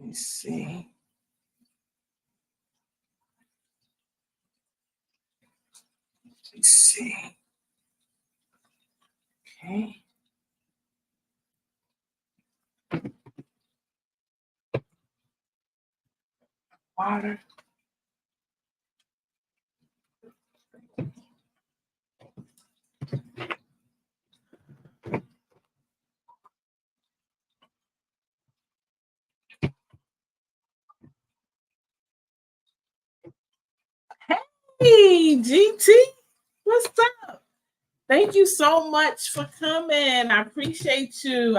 me see. Let me see. Okay. Water. Hey, GT, what's up? Thank you so much for coming. I appreciate you.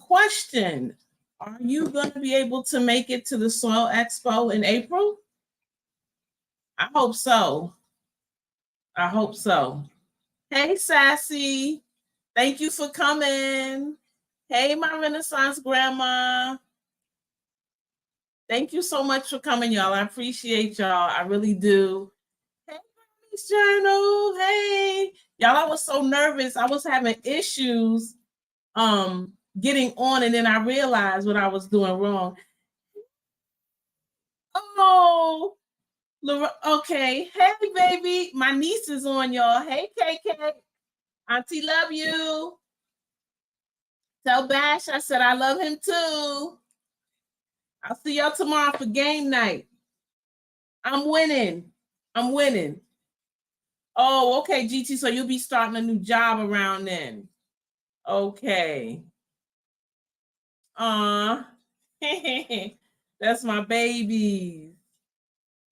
Question. Are you going to be able to make it to the Soil Expo in April? I hope so. Hey, Sassy. Thank you for coming. Hey, my Renaissance grandma. Thank you so much for coming, y'all. I appreciate y'all. I really do. Hey, Miss Journal. Hey. Y'all, I was so nervous. I was having issues getting on, and then I realized what I was doing wrong. Oh, okay. Hey, baby. My niece is on, y'all. Hey, KK. Auntie, love you. Tell Bash I said I love him too. I'll see y'all tomorrow for game night. I'm winning. Oh, okay, GT. So you'll be starting a new job around then. Okay. That's my babies.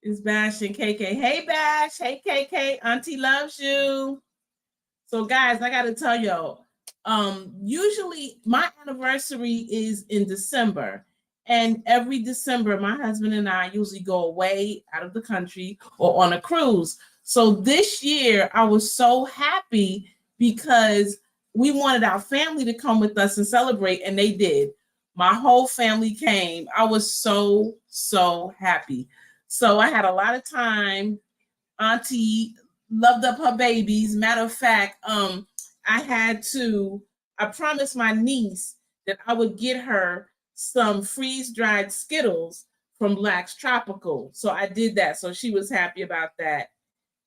It's Bash and KK. Hey, Bash. Hey, KK. Auntie loves you. So, guys, I got to tell y'all, usually my anniversary is in December. And every December, my husband and I usually go away out of the country or on a cruise. So this year, I was so happy because we wanted our family to come with us and celebrate, and they did. My whole family came. I was so, so happy. So I had a lot of time. Auntie loved up her babies. Matter of fact, I promised my niece that I would get her some freeze-dried Skittles from Black's Tropical. So I did that. So she was happy about that.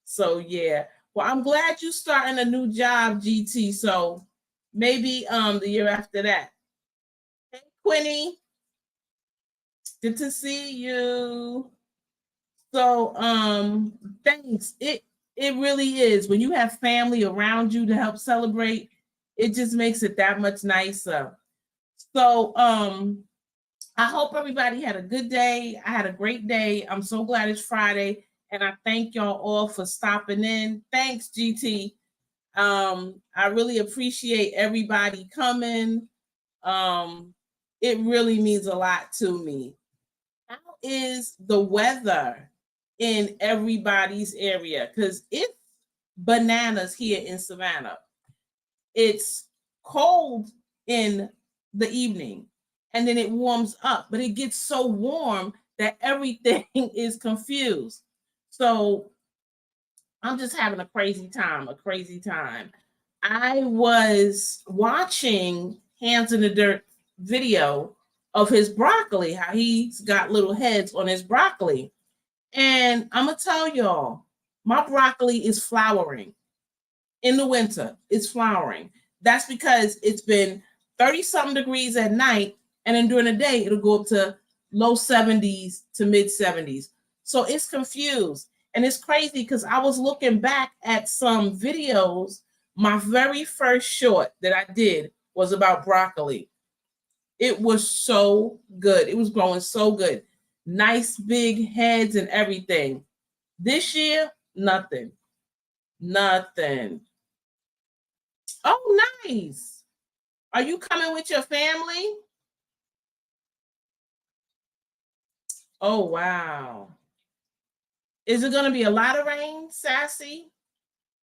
So yeah. Well, I'm glad you're starting a new job, GT. So maybe the year after that. Hey, Quinny. Good to see you. So thanks. It really is. When you have family around you to help celebrate, it just makes it that much nicer. So I hope everybody had a good day. I had a great day. I'm so glad it's Friday. And I thank y'all all for stopping in. Thanks, GT. I really appreciate everybody coming. It really means a lot to me. How is the weather in everybody's area? Because it's bananas here in Savannah. It's cold in the evening and then it warms up, but it gets so warm that everything is confused. So I'm just having a crazy time. I was watching Hands in the Dirt video of his broccoli, how he's got little heads on his broccoli. And I'm going to tell y'all, my broccoli is flowering. In the winter, it's flowering. That's because it's been 30-something degrees at night, and then during the day, it'll go up to low 70s to mid 70s. So it's confused. And it's crazy because I was looking back at some videos. My very first short that I did was about broccoli. It was so good. It was growing so good. Nice big heads and everything. This year, nothing. Oh, nice. Are you coming with your family? Oh, wow. Is it going to be a lot of rain, Sassy?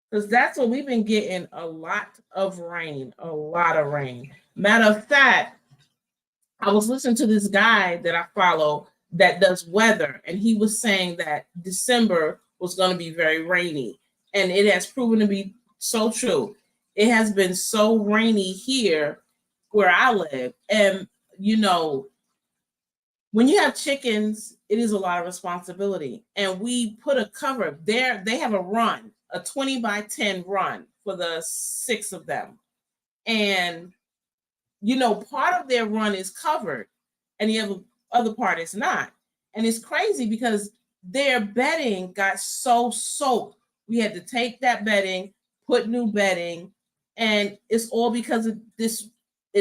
Because that's what we've been getting, a lot of rain. Matter of fact, I was listening to this guy that I follow that does weather, and he was saying that December was going to be very rainy, and it has proven to be so true. It has been so rainy here where I live, and you know, when you have chickens, it is a lot of responsibility. And we put a cover there. They have a run, a 20 by 10 run for the 6 of them. And, you know, part of their run is covered and the other part is not. And it's crazy because their bedding got so soaked. We had to take that bedding, put new bedding, and it's all because of this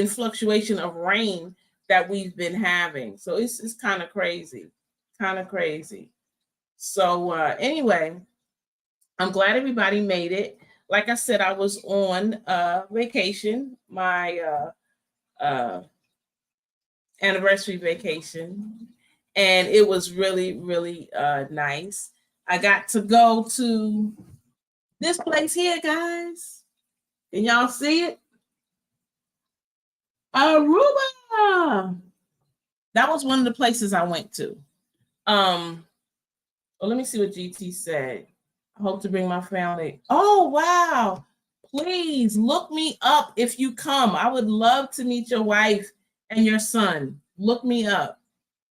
fluctuation of rain that we've been having. So it's kind of crazy, kind of crazy. So anyway, I'm glad everybody made it. Like I said, I was on vacation, my anniversary vacation, and it was really, really nice. I got to go to this place here, guys. Can y'all see it? Aruba. That was one of the places I went to. Well, let me see what GT said. I hope to bring my family. Oh, wow. Please look me up if you come. I would love to meet your wife and your son. Look me up.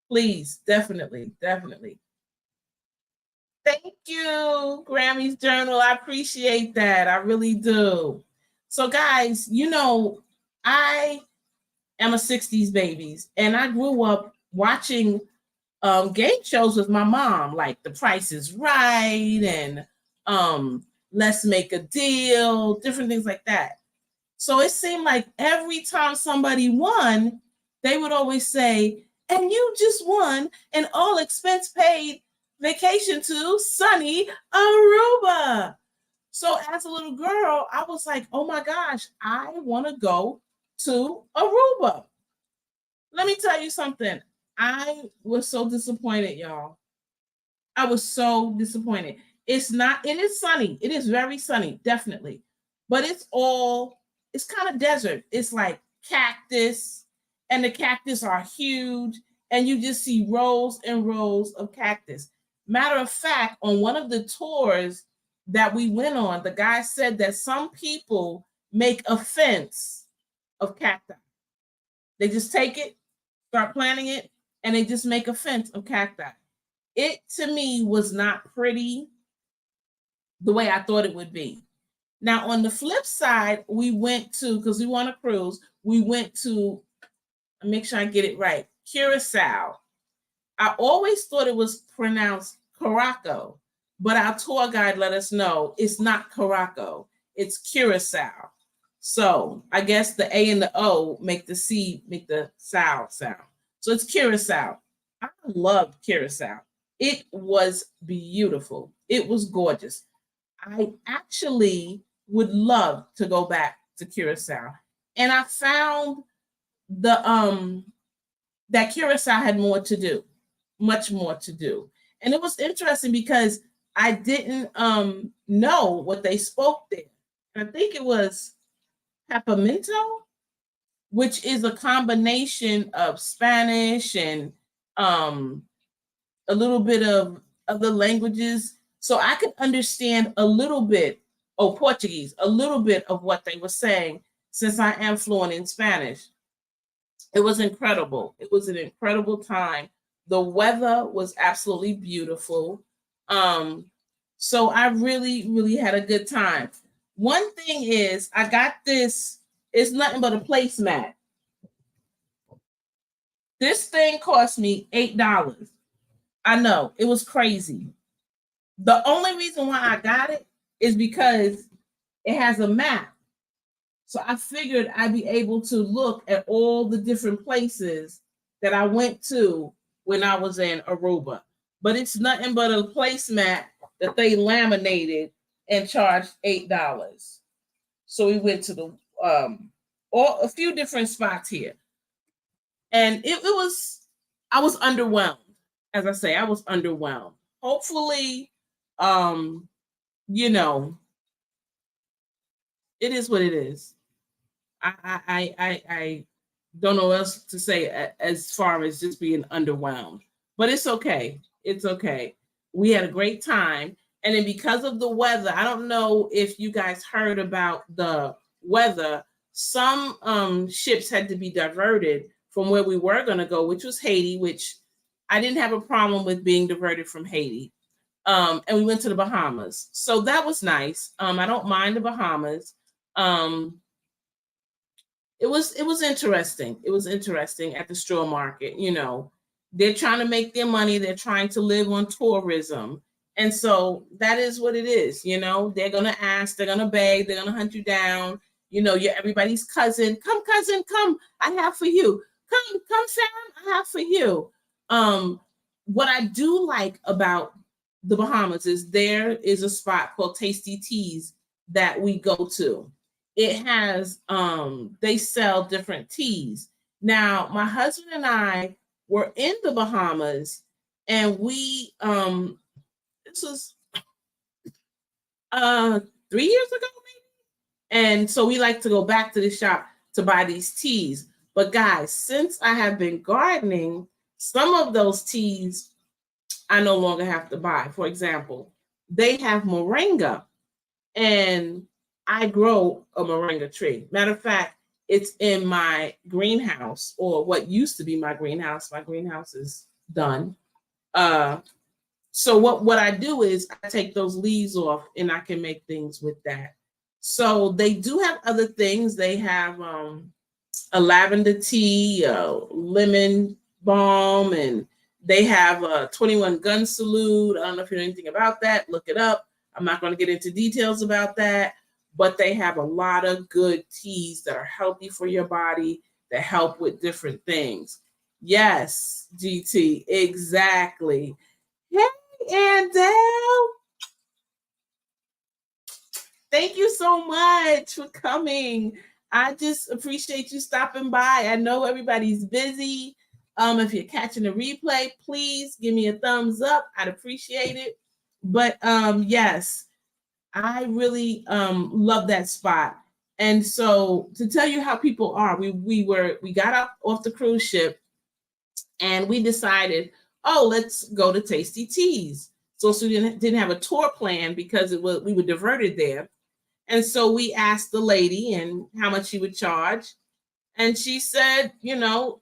Please, definitely, definitely. Thank you, Grammy's Journal. I appreciate that. I really do. So, guys, you know, I am a 60s baby, and I grew up watching game shows with my mom, like The Price is Right and Let's Make a Deal, different things like that. So it seemed like every time somebody won, they would always say, and you just won an all expense paid vacation to sunny Aruba. So as a little girl, I was like, oh my gosh, I want to go to Aruba. Let me tell you something. I was so disappointed, y'all. I was so disappointed. It is sunny. It is very sunny, definitely. But it's kind of desert. It's like cactus, and the cactus are huge, and you just see rows and rows of cactus. Matter of fact, on one of the tours that we went on, the guy said that some people make a fence of cacti. They just take it, start planting it, and they just make a fence of cacti. It, to me, was not pretty the way I thought it would be. Now, on the flip side, we went to, because we were on a cruise, we went to, make sure I get it right, Curacao. I always thought it was pronounced Caraco, but our tour guide let us know it's not Caraco, it's Curacao. So I guess the A and the O make the sow sound. So it's Curacao. I loved Curacao. It was beautiful. It was gorgeous. I actually would love to go back to Curacao. And I found that Curacao had more to do, much more to do. And it was interesting because I didn't know what they spoke there. I think it was Papiamento, which is a combination of Spanish and a little bit of other languages. So I could understand a little bit, Portuguese, a little bit of what they were saying, since I am fluent in Spanish. It was incredible. It was an incredible time. The weather was absolutely beautiful. So I really, really had a good time. One thing is, I got this, it's nothing but a placemat. This thing cost me $8. I know, it was crazy. The only reason why I got it is because it has a map. So I figured I'd be able to look at all the different places that I went to when I was in Aruba. But it's nothing but a placemat that they laminated and charged $8. So we went to the a few different spots here. And I was underwhelmed. As I say, I was underwhelmed. Hopefully, you know, it is what it is. I don't know what else to say as far as just being underwhelmed, but it's okay. It's okay. We had a great time. And then because of the weather, I don't know if you guys heard about the weather. Some ships had to be diverted from where we were going to go, which was Haiti, which I didn't have a problem with being diverted from Haiti. And we went to the Bahamas. So that was nice. I don't mind the Bahamas. It was interesting. It was interesting at the straw market. You know, they're trying to make their money. They're trying to live on tourism. And so that is what it is. You know, they're going to ask, they're going to beg, they're going to hunt you down. You know, you're everybody's cousin. Come, cousin, come. I have for you. Come, Sam. I have for you. What I do like about the Bahamas is there is a spot called Tasty Teas that we go to. It has they sell different teas. Now, my husband and I were in the Bahamas, and we this was 3 years ago, maybe. And so we like to go back to the shop to buy these teas. But guys, since I have been gardening, some of those teas I no longer have to buy. For example, they have moringa, and I grow a moringa tree. Matter of fact, it's in my greenhouse, or what used to be my greenhouse. My greenhouse is done. So what I do is I take those leaves off, and I can make things with that. So they do have other things. They have a lavender tea, lemon balm, and they have a 21 gun salute. I don't know if you know anything about that. Look it up. I'm not going to get into details about that, but they have a lot of good teas that are healthy for your body, that help with different things. Yes, GT, exactly. Hey, Andel. Thank you so much for coming. I just appreciate you stopping by. I know everybody's busy. If you're catching the replay, please give me a thumbs up. I'd appreciate it. But yes, I really love that spot. And so to tell you how people are, we got up off the cruise ship, and we decided, oh, let's go to Tasty Teas. So we didn't have a tour plan because we were diverted there. And so we asked the lady and how much she would charge. And she said,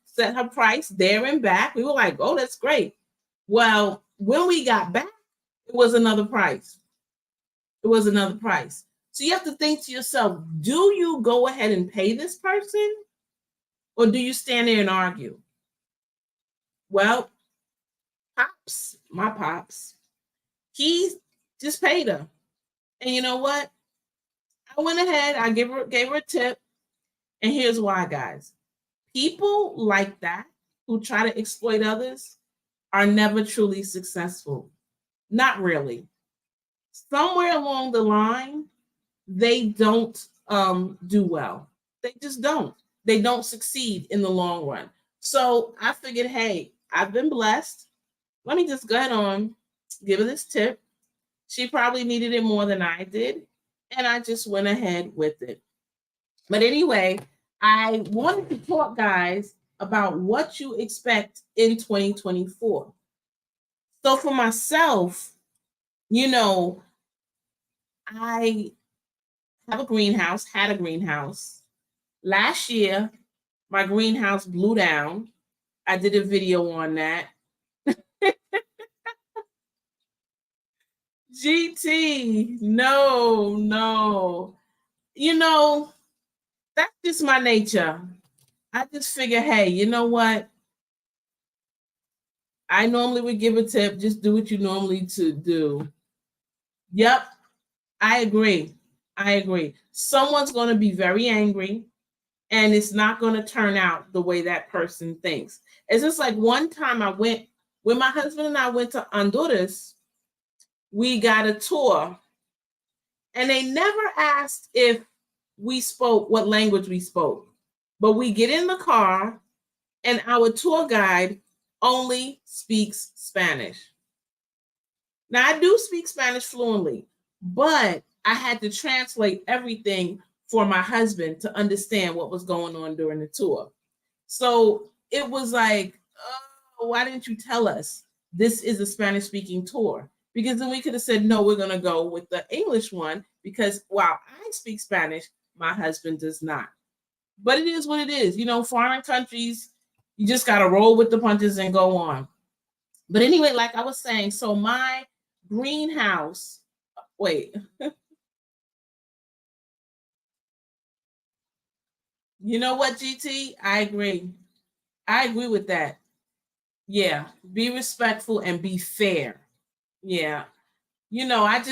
set her price there and back. We were like, oh, that's great. Well, when we got back, it was another price. It was another price. So you have to think to yourself, do you go ahead and pay this person, or do you stand there and argue? Well, my pops, he just paid her. And you know what? I went ahead, I gave her a tip. And here's why, guys. People like that who try to exploit others are never truly successful. Not really. Somewhere along the line, they don't do well. They just don't. They don't succeed in the long run. So I figured, hey, I've been blessed. Let me just go ahead on, give her this tip. She probably needed it more than I did. And I just went ahead with it. But anyway, I wanted to talk, guys, about what you expect in 2024. So for myself, I have a greenhouse, had a greenhouse. Last year, my greenhouse blew down. I did a video on that. GT, no. That's just my nature. I just figure, hey, you know what? I normally would give a tip. Just do what you normally do. Yep, I agree. Someone's going to be very angry, and it's not going to turn out the way that person thinks. It's just like one time when my husband and I went to Honduras, we got a tour, and they never asked if we spoke what language we spoke. But we get in the car, and our tour guide only speaks Spanish. Now, I do speak Spanish fluently, but I had to translate everything for my husband to understand what was going on during the tour. So it was like, oh, why didn't you tell us this is a Spanish-speaking tour? Because then we could have said, no, we're going to go with the English one, because while I speak Spanish, my husband does not. But it is what it is. Foreign countries, You just got to roll with the punches and go on. But anyway, like I was saying, so my greenhouse, wait, you know what, GT? I agree. I agree with that. Yeah, be respectful and be fair. Yeah. I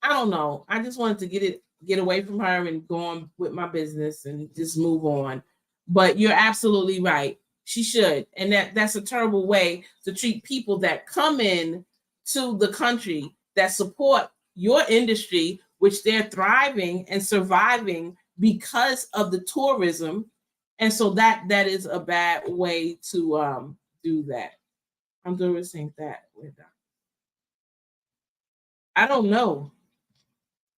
don't know. I just wanted to get away from her and go on with my business and just move on. But you're absolutely right. She should. And that's a terrible way to treat people that come in to the country that support your industry, which they're thriving and surviving because of the tourism. And so that is a bad way to do that. I'm doing saying that. I don't know.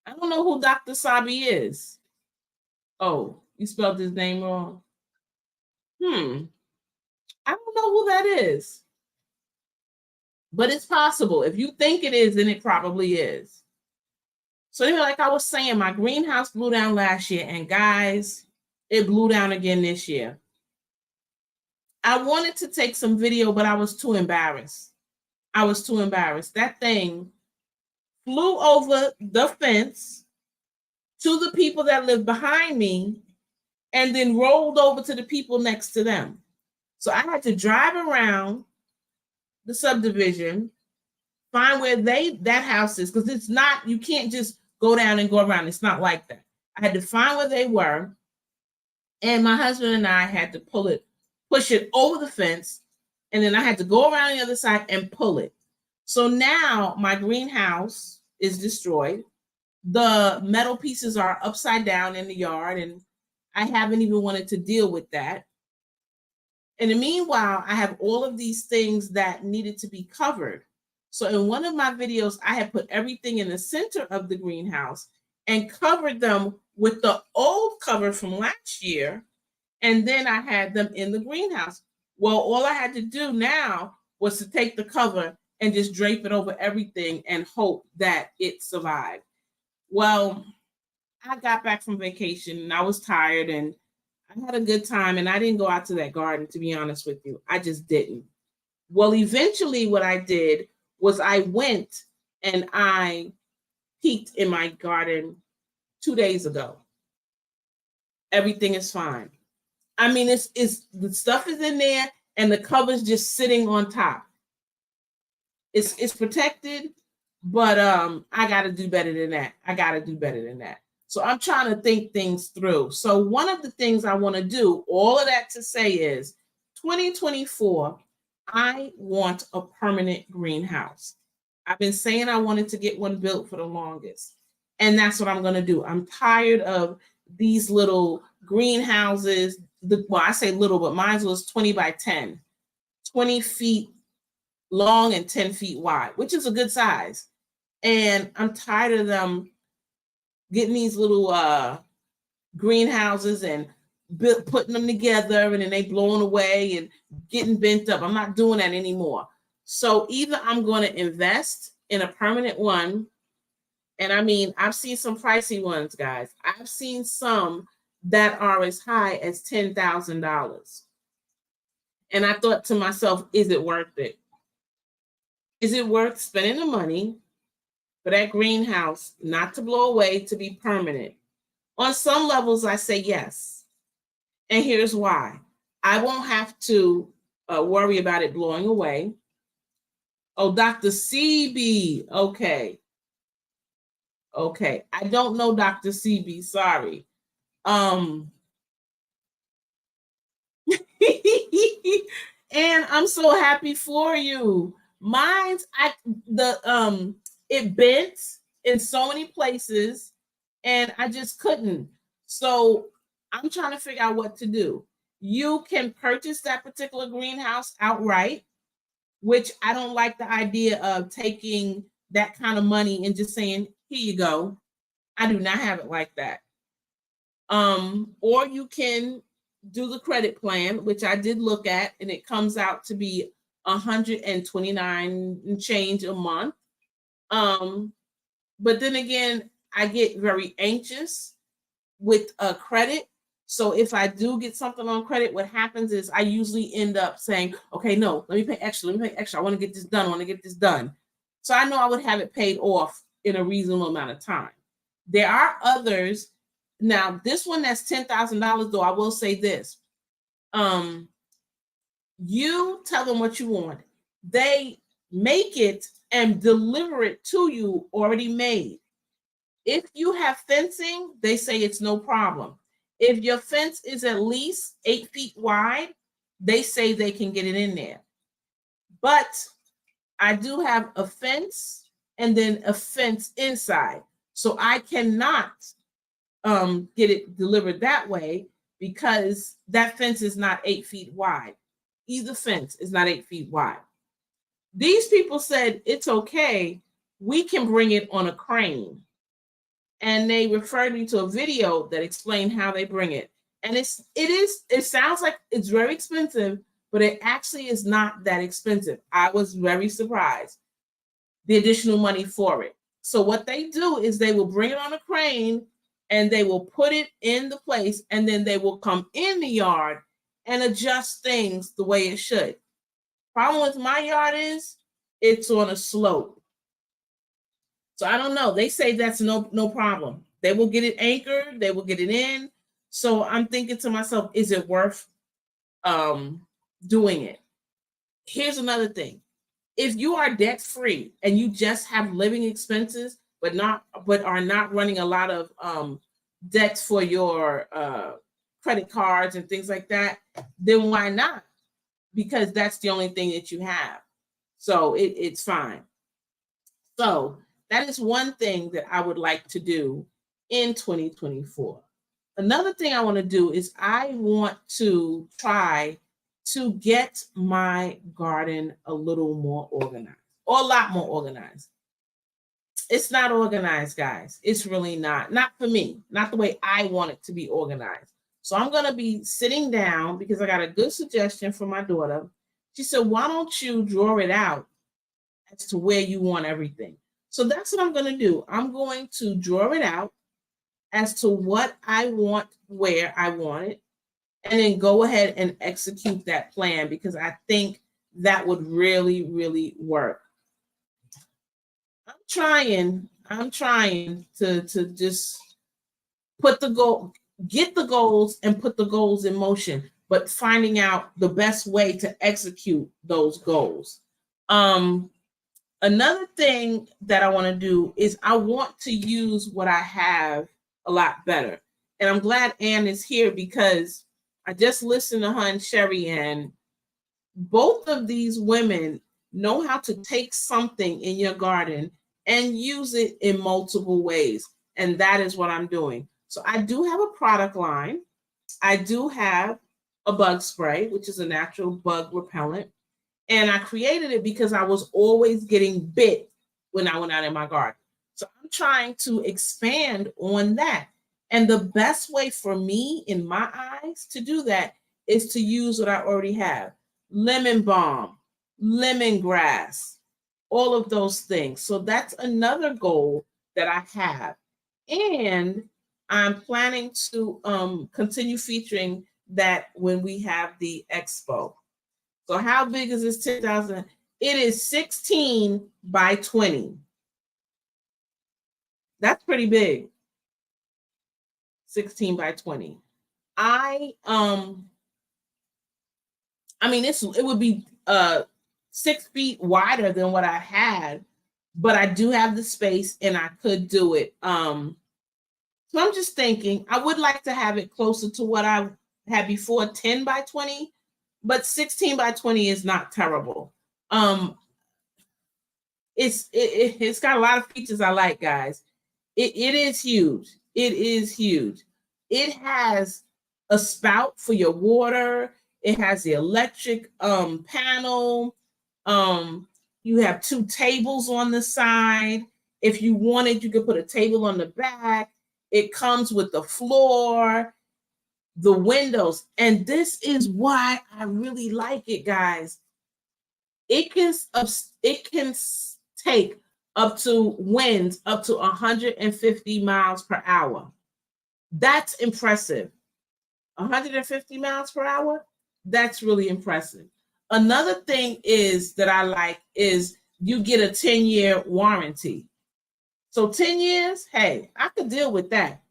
I don't know who Dr. Sabi is. Oh, you spelled his name wrong. I don't know who that is. But it's possible. If you think it is, then it probably is. So anyway, like I was saying, my greenhouse blew down last year, and guys, it blew down again this year. I wanted to take some video, but I was too embarrassed. That thing flew over the fence to the people that live behind me and then rolled over to the people next to them. So I had to drive around the subdivision, find where that house is, because it's not, you can't just go down and go around. It's not like that. I had to find where they were, and my husband and I had to push it over the fence, and then I had to go around the other side and pull it. So now my greenhouse is destroyed. The metal pieces are upside down in the yard, and I haven't even wanted to deal with that. In the meanwhile, I have all of these things that needed to be covered. So in one of my videos, I had put everything in the center of the greenhouse and covered them with the old cover from last year. And then I had them in the greenhouse. Well, all I had to do now was to take the cover and just drape it over everything and hope that it survived. Well, I got back from vacation and I was tired and I had a good time, and I didn't go out to that garden, to be honest with you. I just didn't. Well, eventually what I did was I went and I peeked in my garden 2 days ago. Everything is fine. I mean, it's the stuff is in there and the cover's just sitting on top. It's protected, but I got to do better than that. So I'm trying to think things through. So one of the things I want to do, all of that to say is 2024, I want a permanent greenhouse. I've been saying I wanted to get one built for the longest. And that's what I'm going to do. I'm tired of these little greenhouses. Well, I say little, but mine was 20 by 10, 20 feet long and 10 feet wide, which is a good size. And I'm tired of them getting these little greenhouses and putting them together and then they blowing away and getting bent up. I'm not doing that anymore. So either I'm going to invest in a permanent one. And I mean, I've seen some pricey ones, guys. I've seen some that are as high as $10,000. And I thought to myself, is it worth it? Is it worth spending the money for that greenhouse not to blow away, to be permanent? On some levels, I say yes. And here's why. I won't have to worry about it blowing away. Oh, Dr. CB. Okay. I don't know Dr. CB. Sorry. And I'm so happy for you. Mine's it bent in so many places and I just couldn't. So I'm trying to figure out what to do. You can purchase that particular greenhouse outright, which I don't like the idea of taking that kind of money and just saying, here you go. I do not have it like that. Or you can do the credit plan, which I did look at, and it comes out to be $129 and change a month. But then again, I get very anxious with credit So if I do get something on credit, what happens is I usually end up saying, okay, no, let me pay extra. Let me pay extra. I want to get this done. I want to get this done. So I know I would have it paid off in a reasonable amount of time. There are others. Now, this one that's $10,000, though, I will say this. You tell them what you want. They make it and deliver it to you already made. If you have fencing, they say it's no problem. If your fence is at least 8 feet wide, they say they can get it in there. But I do have a fence and then a fence inside. So I cannot get it delivered that way because that fence is not 8 feet wide. Either fence is not 8 feet wide. These people said, it's okay. We can bring it on a crane. And they referred me to a video that explained how they bring it. And it sounds like it's very expensive, but it actually is not that expensive. I was very surprised. The additional money for it. So what they do is they will bring it on a crane and they will put it in the place, and then they will come in the yard and adjust things the way it should. Problem with my yard is it's on a slope. So I don't know. They say that's no problem. They will get it anchored. They will get it in. So I'm thinking to myself, is it worth doing it? Here's another thing. If you are debt free and you just have living expenses, but are not running a lot of debts for your credit cards and things like that, then why not? Because that's the only thing that you have. So it's fine. So that is one thing that I would like to do in 2024. Another thing I want to do is I want to try to get my garden a little more organized, or a lot more organized. It's not organized, guys. It's really not. Not for me. Not the way I want it to be organized. So I'm going to be sitting down because I got a good suggestion from my daughter. She said, why don't you draw it out as to where you want everything? So that's what I'm going to do. I'm going to draw it out as to what I want, where I want it, and then go ahead and execute that plan because I think that would really, really work. I'm trying to just get the goals and put the goals in motion, but finding out the best way to execute those goals. Another thing that I want to do is I want to use what I have a lot better. And I'm glad Ann is here because I just listened to her and Sherry, and both of these women know how to take something in your garden and use it in multiple ways. And that is what I'm doing. So I do have a product line. I do have a bug spray, which is a natural bug repellent. And I created it because I was always getting bit when I went out in my garden. So I'm trying to expand on that. And the best way for me, in my eyes, to do that is to use what I already have. Lemon balm, lemongrass, all of those things. So that's another goal that I have. And I'm planning to continue featuring that when we have the expo. So how big is this 10,000? It is 16 by 20. That's pretty big. 16 by 20. I mean, it would be 6 feet wider than what I had, but I do have the space and I could do it. So I'm just thinking I would like to have it closer to what I had before, 10 by 20. But 16 by 20 is not terrible. It's got a lot of features I like, guys. It is huge. It is huge. It has a spout for your water. It has the electric panel. You have 2 tables on the side. If you wanted, you could put a table on the back. It comes with the floor, the windows, and this is why I really like it, guys. It can take up to winds up to 150 miles per hour. That's impressive. 150 miles per hour. That's really impressive. Another thing is that I like is you get a 10-year warranty. So 10 years, hey, I could deal with that.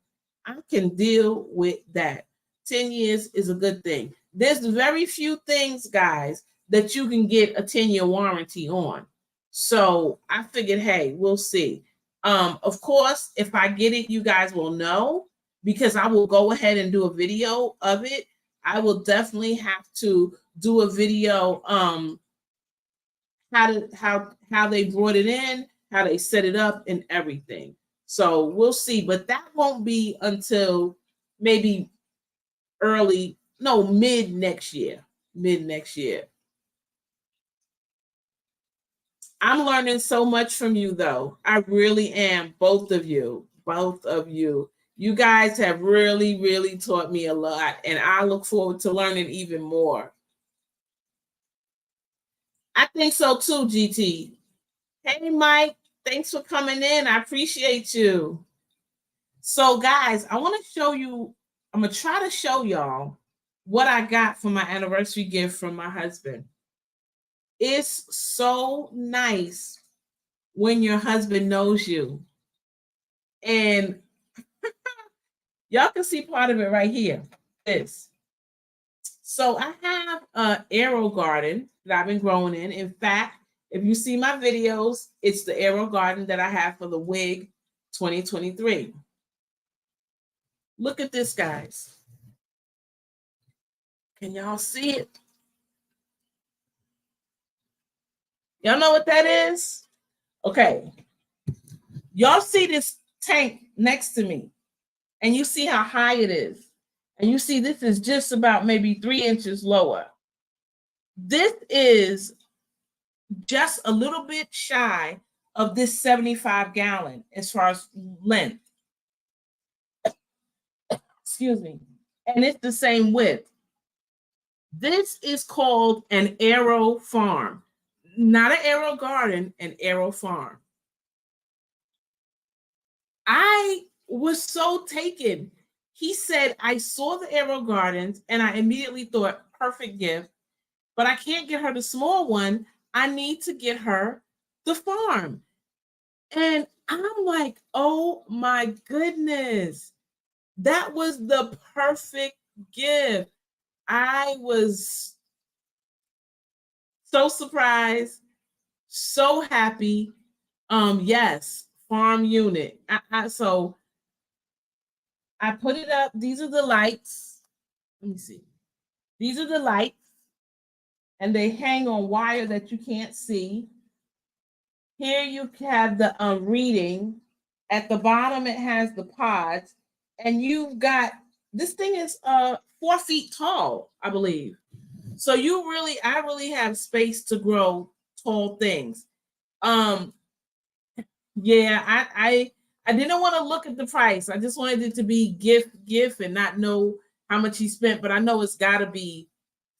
I can deal with that. 10 years is a good thing. There's very few things, guys, that you can get a 10-year warranty on. So I figured, hey, we'll see. Of course, if I get it, you guys will know because I will go ahead and do a video of it. I will definitely have to do a video how they brought it in, how they set it up and everything. So we'll see, but that won't be until maybe mid next year. Mid next year. I'm learning so much from you though. I really am, both of you. Both of you. You guys have really, really taught me a lot, and I look forward to learning even more. I think so too, GT. Hey, Mike, thanks for coming in. I appreciate you. So, guys, I want to show you, I'm going to try to show y'all what I got for my anniversary gift from my husband. It's so nice when your husband knows you. And y'all can see part of it right here. This. So I have an AeroGarden that I've been growing in. In fact, if you see my videos, it's the AeroGarden that I have for the WIG 2023. Look at this, guys. Can y'all see it? Y'all know what that is? Okay. Y'all see this tank next to me, and you see how high it is. And you see this is just about maybe 3 inches lower. This is just a little bit shy of this 75 gallon as far as length. Excuse me. And it's the same width. This is called an Aero Farm. Not an AeroGarden, an Aero Farm. I was so taken. He said, I saw the AeroGardens and I immediately thought, perfect gift, but I can't get her the small one. I need to get her the farm. And I'm like, oh my goodness, that was the perfect gift. I was so surprised, so happy. Yes, farm unit. So I put it up. These are the lights. Let me see. These are the lights, and they hang on wire that you can't see. Here you have the reading. At the bottom, it has the pods, and you've got, this thing is 4 feet tall, I believe. So I really have space to grow tall things. Yeah, I didn't want to look at the price. I just wanted it to be gift and not know how much he spent, but I know it's got to be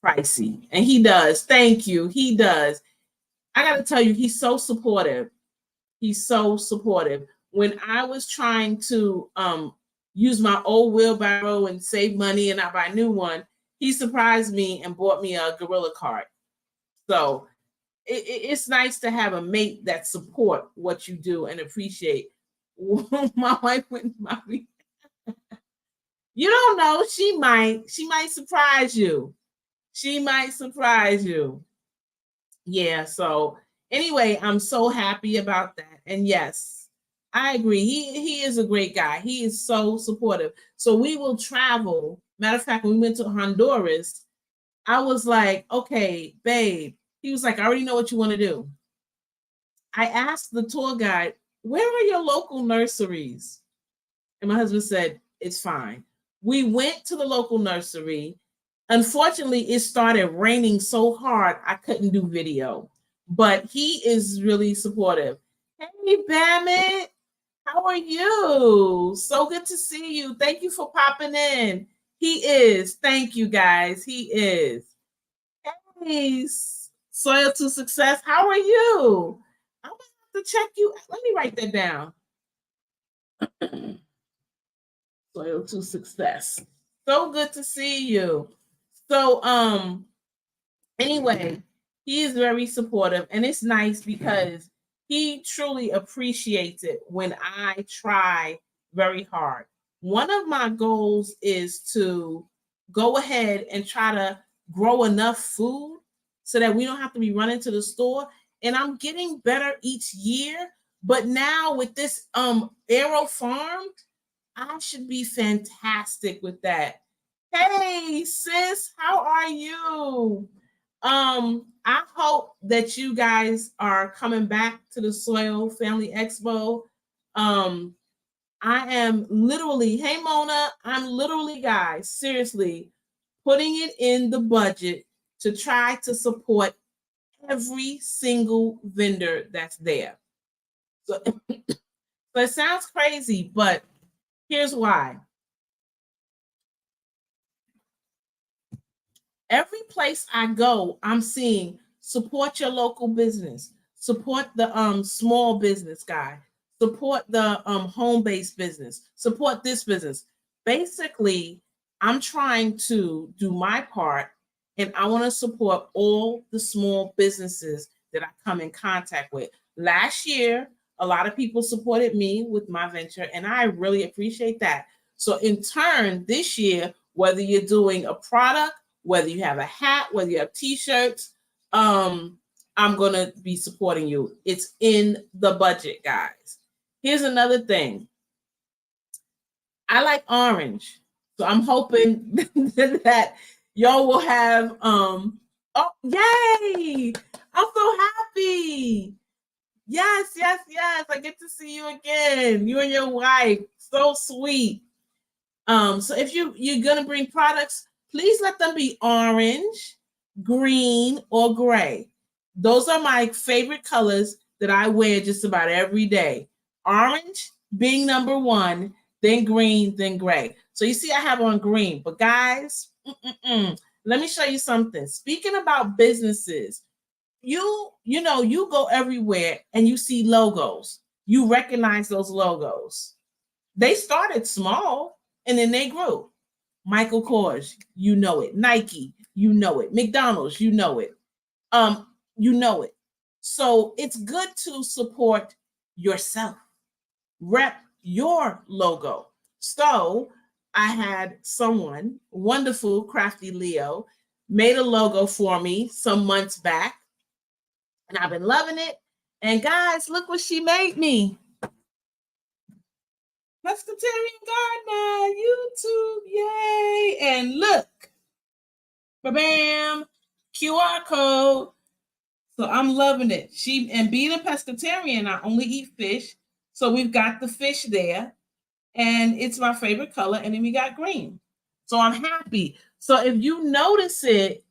pricey. And he does. Thank you. He does. I got to tell you, he's so supportive. He's so supportive. When I was trying to use my old wheelbarrow and save money and I buy a new one, he surprised me and bought me a Gorilla cart. So it's nice to have a mate that support what you do and appreciate. My wife went, you don't know, she might surprise you. She might surprise you. Yeah, so anyway, I'm so happy about that. And yes, I agree. He is a great guy. He is so supportive. So we will travel. Matter of fact, when we went to Honduras, I was like, okay, babe. He was like, I already know what you want to do. I asked the tour guide, where are your local nurseries? And my husband said, it's fine. We went to the local nursery. Unfortunately, it started raining so hard, I couldn't do video, but he is really supportive. Hey, Bamit, how are you? So good to see you. Thank you for popping in. He is. Thank you, guys. He is. Hey, Soil to Success, how are you? I'm going to have to check you. Let me write that down. Soil to Success. So good to see you. So anyway, he is very supportive, and it's nice because he truly appreciates it when I try very hard. One of my goals is to go ahead and try to grow enough food so that we don't have to be running to the store. And I'm getting better each year. But now with this Aero Farm, I should be fantastic with that. Hey sis, how are you? I hope that you guys are coming back to the Soil Family Expo. Um, I am literally, hey Mona, I'm literally, guys, seriously, putting it in the budget to try to support every single vendor that's there. So, so it sounds crazy, but here's why. Every place I go, I'm seeing support your local business, support the small business guy, support the home-based business, support this business. Basically, I'm trying to do my part, and I want to support all the small businesses that I come in contact with. Last year, a lot of people supported me with my venture, and I really appreciate that. So in turn, this year, whether you're doing a product, whether you have a hat, whether you have t-shirts, I'm going to be supporting you. It's in the budget, guys. Here's another thing. I like orange. So I'm hoping that y'all will have oh yay! I'm so happy. Yes, yes, yes. I get to see you again. You and your wife. So sweet. So if you're gonna bring products, please let them be orange, green, or gray. Those are my favorite colors that I wear just about every day. Orange being number one, then green, then gray. So you see, I have on green. But guys, let me show you something. Speaking about businesses, you know, you go everywhere and you see logos. You recognize those logos. They started small and then they grew. Michael Kors, you know it. Nike, you know it. McDonald's, you know it. You know it. So it's good to support yourself. Rep your logo. So I had someone, wonderful, crafty Leo, made a logo for me some months back, and I've been loving it. And guys, look what she made me. Pescatarian Gardener, YouTube, yay! And look, bam, QR code. So I'm loving it. And being a pescatarian, I only eat fish. So we've got the fish there, and it's my favorite color. And then we got green. So I'm happy. So if you notice it,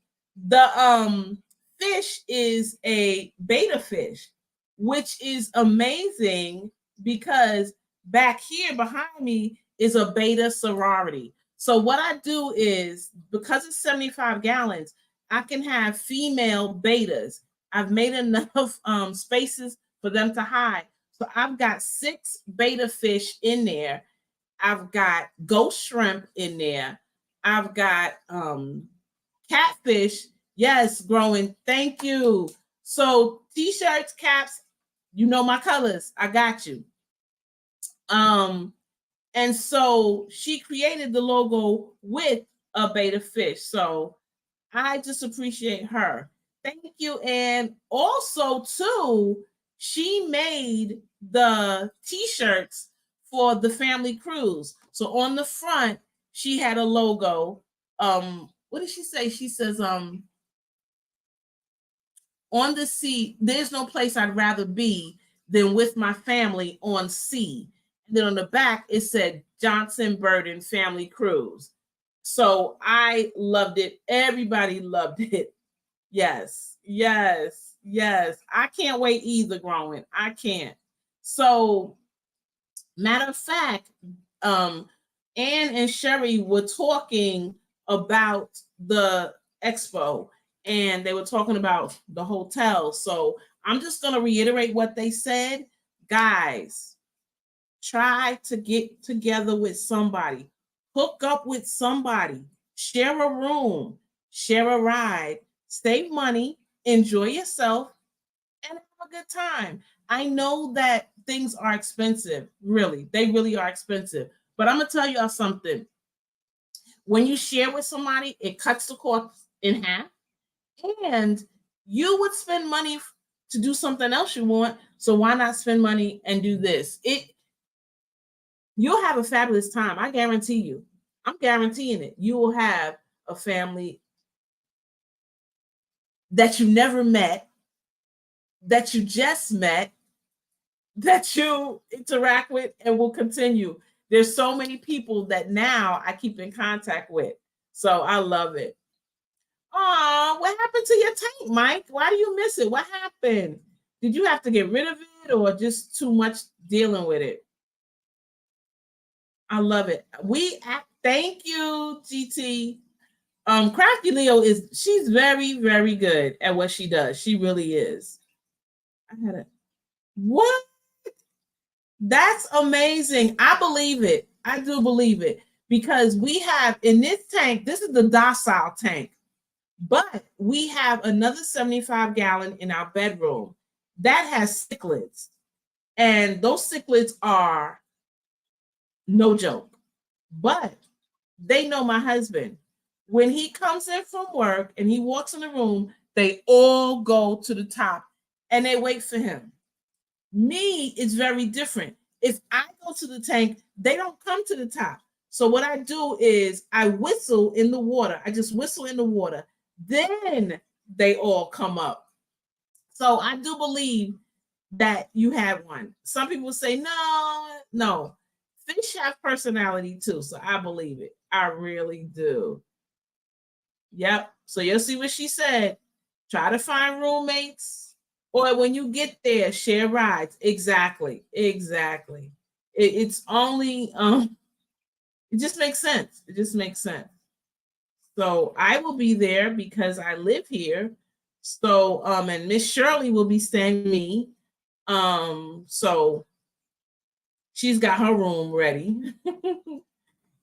the fish is a betta fish, which is amazing because back here behind me is a betta sorority. So what I do is, because it's 75 gallons, I can have female bettas. I've made enough spaces for them to hide. So I've got 6 betta fish in there. I've got ghost shrimp in there. I've got catfish. Yes, growing. Thank you. So t-shirts, caps, you know my colors. I got you. And so she created the logo with a betta fish. So I just appreciate her. Thank you. And also, too, she made the t-shirts for the family cruise. So on the front, she had a logo. What did she say? She says, on the sea, there's no place I'd rather be than with my family on sea. And then on the back, it said Johnson Burden Family Cruise. So I loved it. Everybody loved it. Yes, yes, yes. I can't wait either, growing. I can't. So, matter of fact, Ann and Sherry were talking about the expo, and they were talking about the hotel. So I'm just going to reiterate what they said. Guys, try to get together with somebody. Hook up with somebody, share a room, share a ride, save money, enjoy yourself, and have a good time. I know that things are expensive, really. They really are expensive. But I'm going to tell y'all something. When you share with somebody, it cuts the cost in half, and you would spend money to do something else you want. So why not spend money and do this? You'll have a fabulous time. I guarantee you. I'm guaranteeing it. You will have a family that you never met, that you just met, that you interact with and will continue. There's so many people that now I keep in contact with. So I love it. Oh, what happened to your tank, Mike? Why do you miss it? What happened? Did you have to get rid of it or just too much dealing with it? I love it. Thank you, GT. Crafty Leo she's very, very good at what she does. She really is. What? That's amazing. I believe it. I do believe it because we have in this tank, this is the docile tank, but we have another 75-gallon in our bedroom that has cichlids. And those cichlids are no joke, but they know my husband. When he comes in from work and he walks in the room, they all go to the top and they wait for him. Me is very different. If I go to the tank, they don't come to the top. So what I do is I whistle in the water. I just whistle in the water. Then they all come up. So I do believe that you have one. Some people say, no. Fish have personality too. So I believe it. I really do. Yep. So you'll see what she said. Try to find roommates, or when you get there, share rides. Exactly. It's only it just makes sense. It just makes sense. So I will be there because I live here. So and Miss Shirley will be staying with me. So she's got her room ready.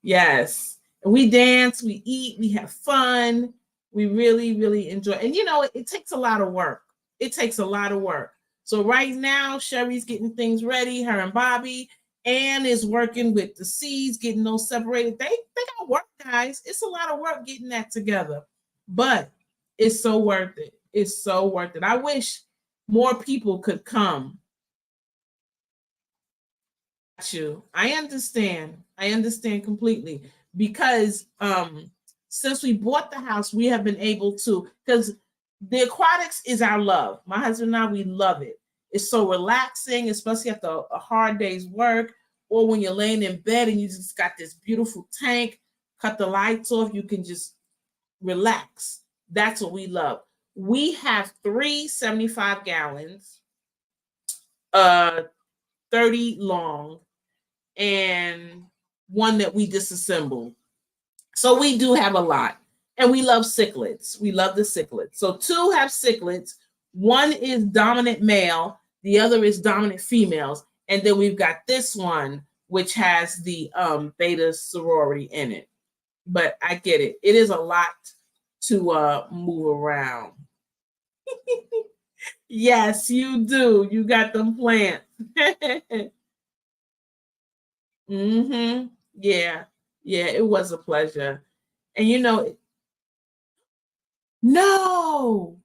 Yes. We dance, we eat, we have fun. We really, really enjoy. And it takes a lot of work. It takes a lot of work. So right now, Sherry's getting things ready, her and Bobby. Ann is working with the seeds, getting those separated. They got work, guys. It's a lot of work getting that together. But it's so worth it. It's so worth it. I wish more people could come. I understand completely because since we bought the house, we have been able to, because the aquatics is our love. My husband and I, we love it. It's so relaxing, especially after a hard day's work, or when you're laying in bed and you just got this beautiful tank, cut the lights off, you can just relax. That's what we love. We have 3 75 gallons, 30 long, and one that we disassembled. So we do have a lot. And we love cichlids. We love the cichlids. So 2 have cichlids. One is dominant male. The other is dominant females. And then we've got this one, which has the beta sorority in it. But I get it. It is a lot to move around. Yes, you do. You got them plants. Mm-hmm. Yeah. Yeah, it was a pleasure. And no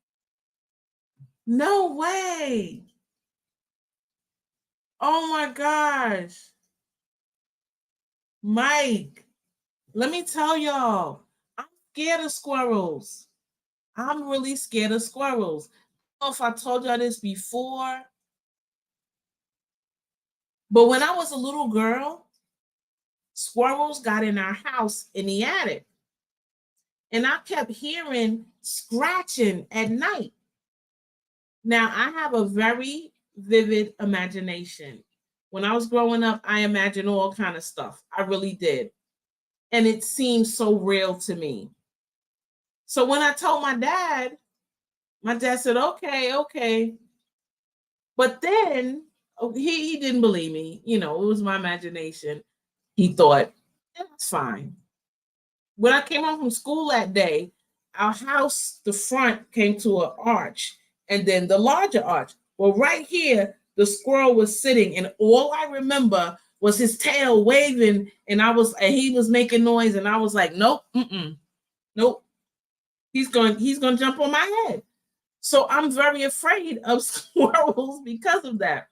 way. Oh my gosh. Mike, let me tell y'all, I'm scared of squirrels. I'm really scared of squirrels. I don't know if I told y'all this before, but when I was a little girl, squirrels got in our house in the attic. And I kept hearing scratching at night. Now, I have a very vivid imagination. When I was growing up, I imagined all kind of stuff. I really did. And it seemed so real to me. So when I told my dad said, okay. But then he didn't believe me. It was my imagination. He thought, And that's fine. When I came home from school that day, our house, the front came to an arch and then the larger arch. Well, right here, the squirrel was sitting, and all I remember was his tail waving, and he was making noise, and I was like, nope, nope, he's going to jump on my head. So I'm very afraid of squirrels because of that.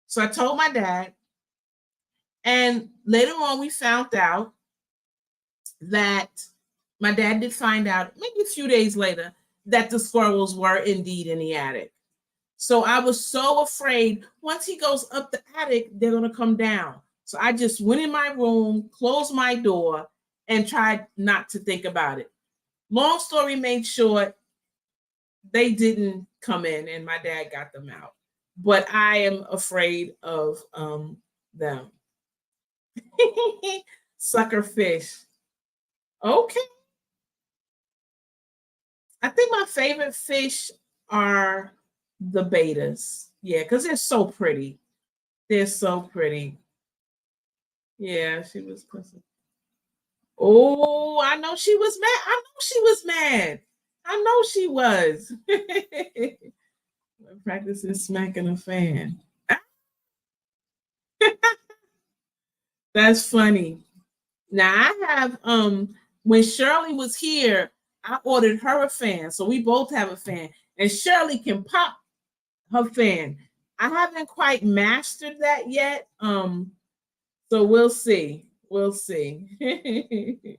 So I told my dad, and later on we found out that my dad did find out maybe a few days later that the squirrels were indeed in the attic. So I was so afraid once he goes up the attic, they're going to come down. So I just went in my room, closed my door, and tried not to think about it. Long story made short, they didn't come in and my dad got them out. But I am afraid of them. Sucker fish. Okay. I think my favorite fish are the bettas. Yeah, because they're so pretty. They're so pretty. Yeah, she was pussy. Oh, I know she was mad. I know she was mad. I know she was. Practicing smacking a fan. That's funny. Now I have when Shirley was here, I ordered her a fan. So we both have a fan. And Shirley can pop her fan. I haven't quite mastered that yet. So we'll see. We'll see.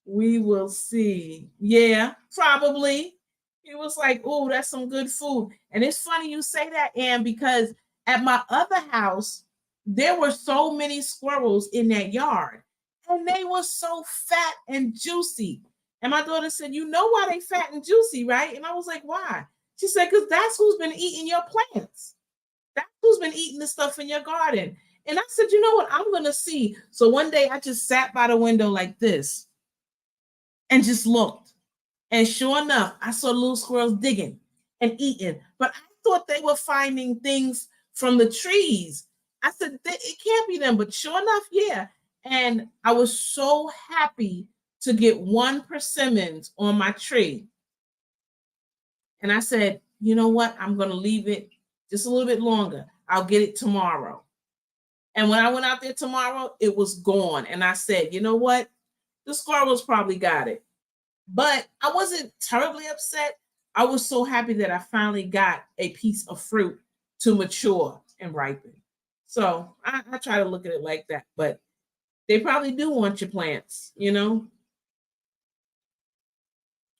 We will see. Yeah, probably. It was like, oh, that's some good food. And it's funny you say that, Ann, because at my other house, there were so many squirrels in that yard. And they were so fat and juicy. And my daughter said, you know why they fat and juicy, right? And I was like, why? She said, because that's who's been eating your plants. That's who's been eating the stuff in your garden. And I said, you know what? I'm going to see. So one day I just sat by the window like this and just looked. And sure enough, I saw little squirrels digging and eating. But I thought they were finding things from the trees. I said, it can't be them. But sure enough, yeah. And I was so happy to get one persimmons on my tree. And I said, you know what? I'm going to leave it just a little bit longer. I'll get it tomorrow. And when I went out there tomorrow, it was gone. And I said, you know what? The squirrels probably got it. But I wasn't terribly upset. I was so happy that I finally got a piece of fruit to mature and ripen. So I try to look at it like that. But they probably do want your plants, you know?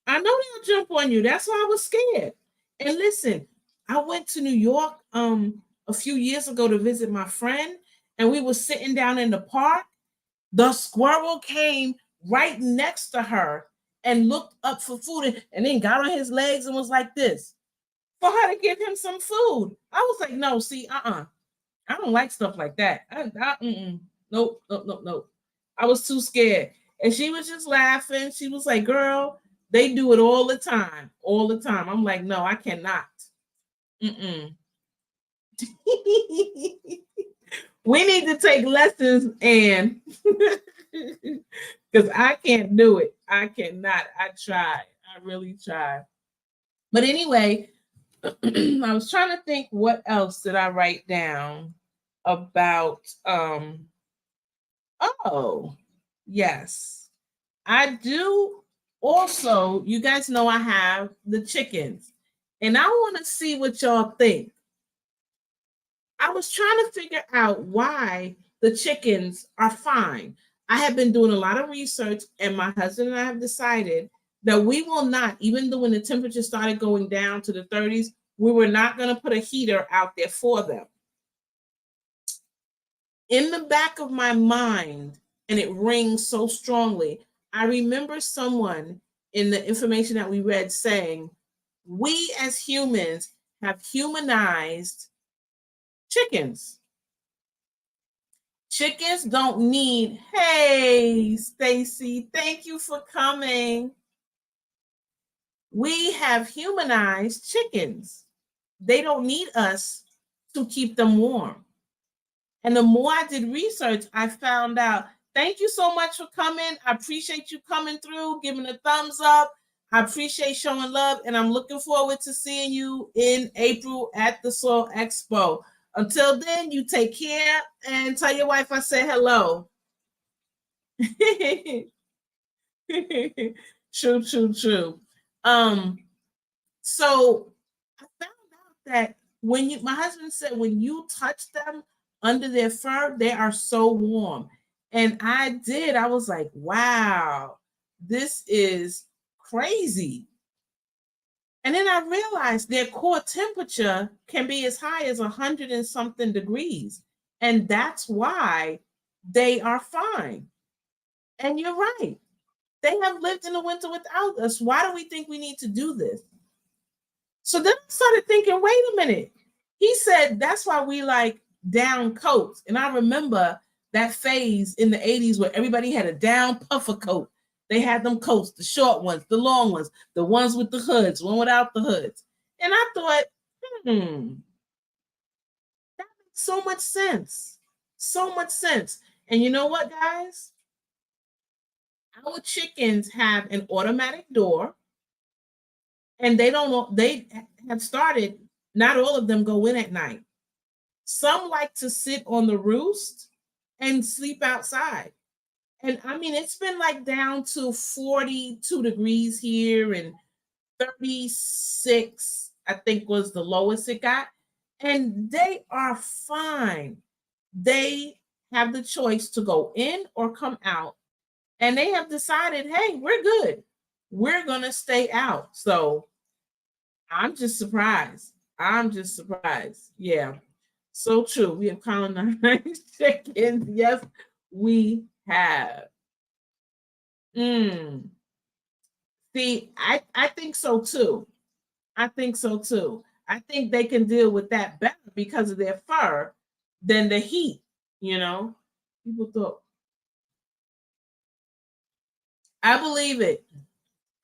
I know they'll jump on you. That's why I was scared. And listen, I went to New York a few years ago to visit my friend, and we were sitting down in the park. The squirrel came right next to her and looked up for food and then got on his legs and was like this for her to give him some food. I was like, no, see, I don't like stuff like that. Nope, nope, nope, nope. I was too scared. And she was just laughing. She was like, girl, they do it all the time, all the time. I'm like, no, I cannot. We need to take lessons, and because I can't do it. I cannot. I try. I really try. But anyway, I was trying to think what else did I write down about oh, yes. I do also, you guys know I have the chickens. And I want to see what y'all think. I was trying to figure out why the chickens are fine. I have been doing a lot of research, and my husband and I have decided that we will not, even though when the temperature started going down to the 30s, we were not going to put a heater out there for them. In the back of my mind, and it rings so strongly, I remember someone in the information that we read saying, we as humans have humanized chickens. Chickens don't need, hey, Stacy, thank you for coming. We have humanized chickens. They don't need us to keep them warm. And the more I did research, I found out thank you so much for coming. I appreciate you coming through, giving a thumbs up. I appreciate showing love, and I'm looking forward to seeing you in April at the Soul Expo. Until then, you take care and tell your wife I said hello. True. So I found out that my husband said when you touch them under their fur, they are so warm. And I was like, wow, this is crazy. And then I realized their core temperature can be as high as 100 and something degrees. And that's why they are fine. And you're right. They have lived in the winter without us. Why do we think we need to do this? So then I started thinking, wait a minute. He said that's why we like down coats. And I remember that phase in the 80s where everybody had a down puffer coat. They had them coats, the short ones, the long ones, the ones with the hoods, one without the hoods. And I thought, that makes so much sense. So much sense. And you know what, guys? Our chickens have an automatic door, and they have started, not all of them go in at night. Some like to sit on the roost and sleep outside. And I mean, it's been like down to 42 degrees here, and 36, I think, was the lowest it got. And they are fine. They have the choice to go in or come out. And they have decided, hey, we're good. We're going to stay out. So I'm just surprised. Yeah. So true. We have colonized chickens. Yes, we have. See, I think so too. I think they can deal with that better because of their fur than the heat, People thought. I believe it.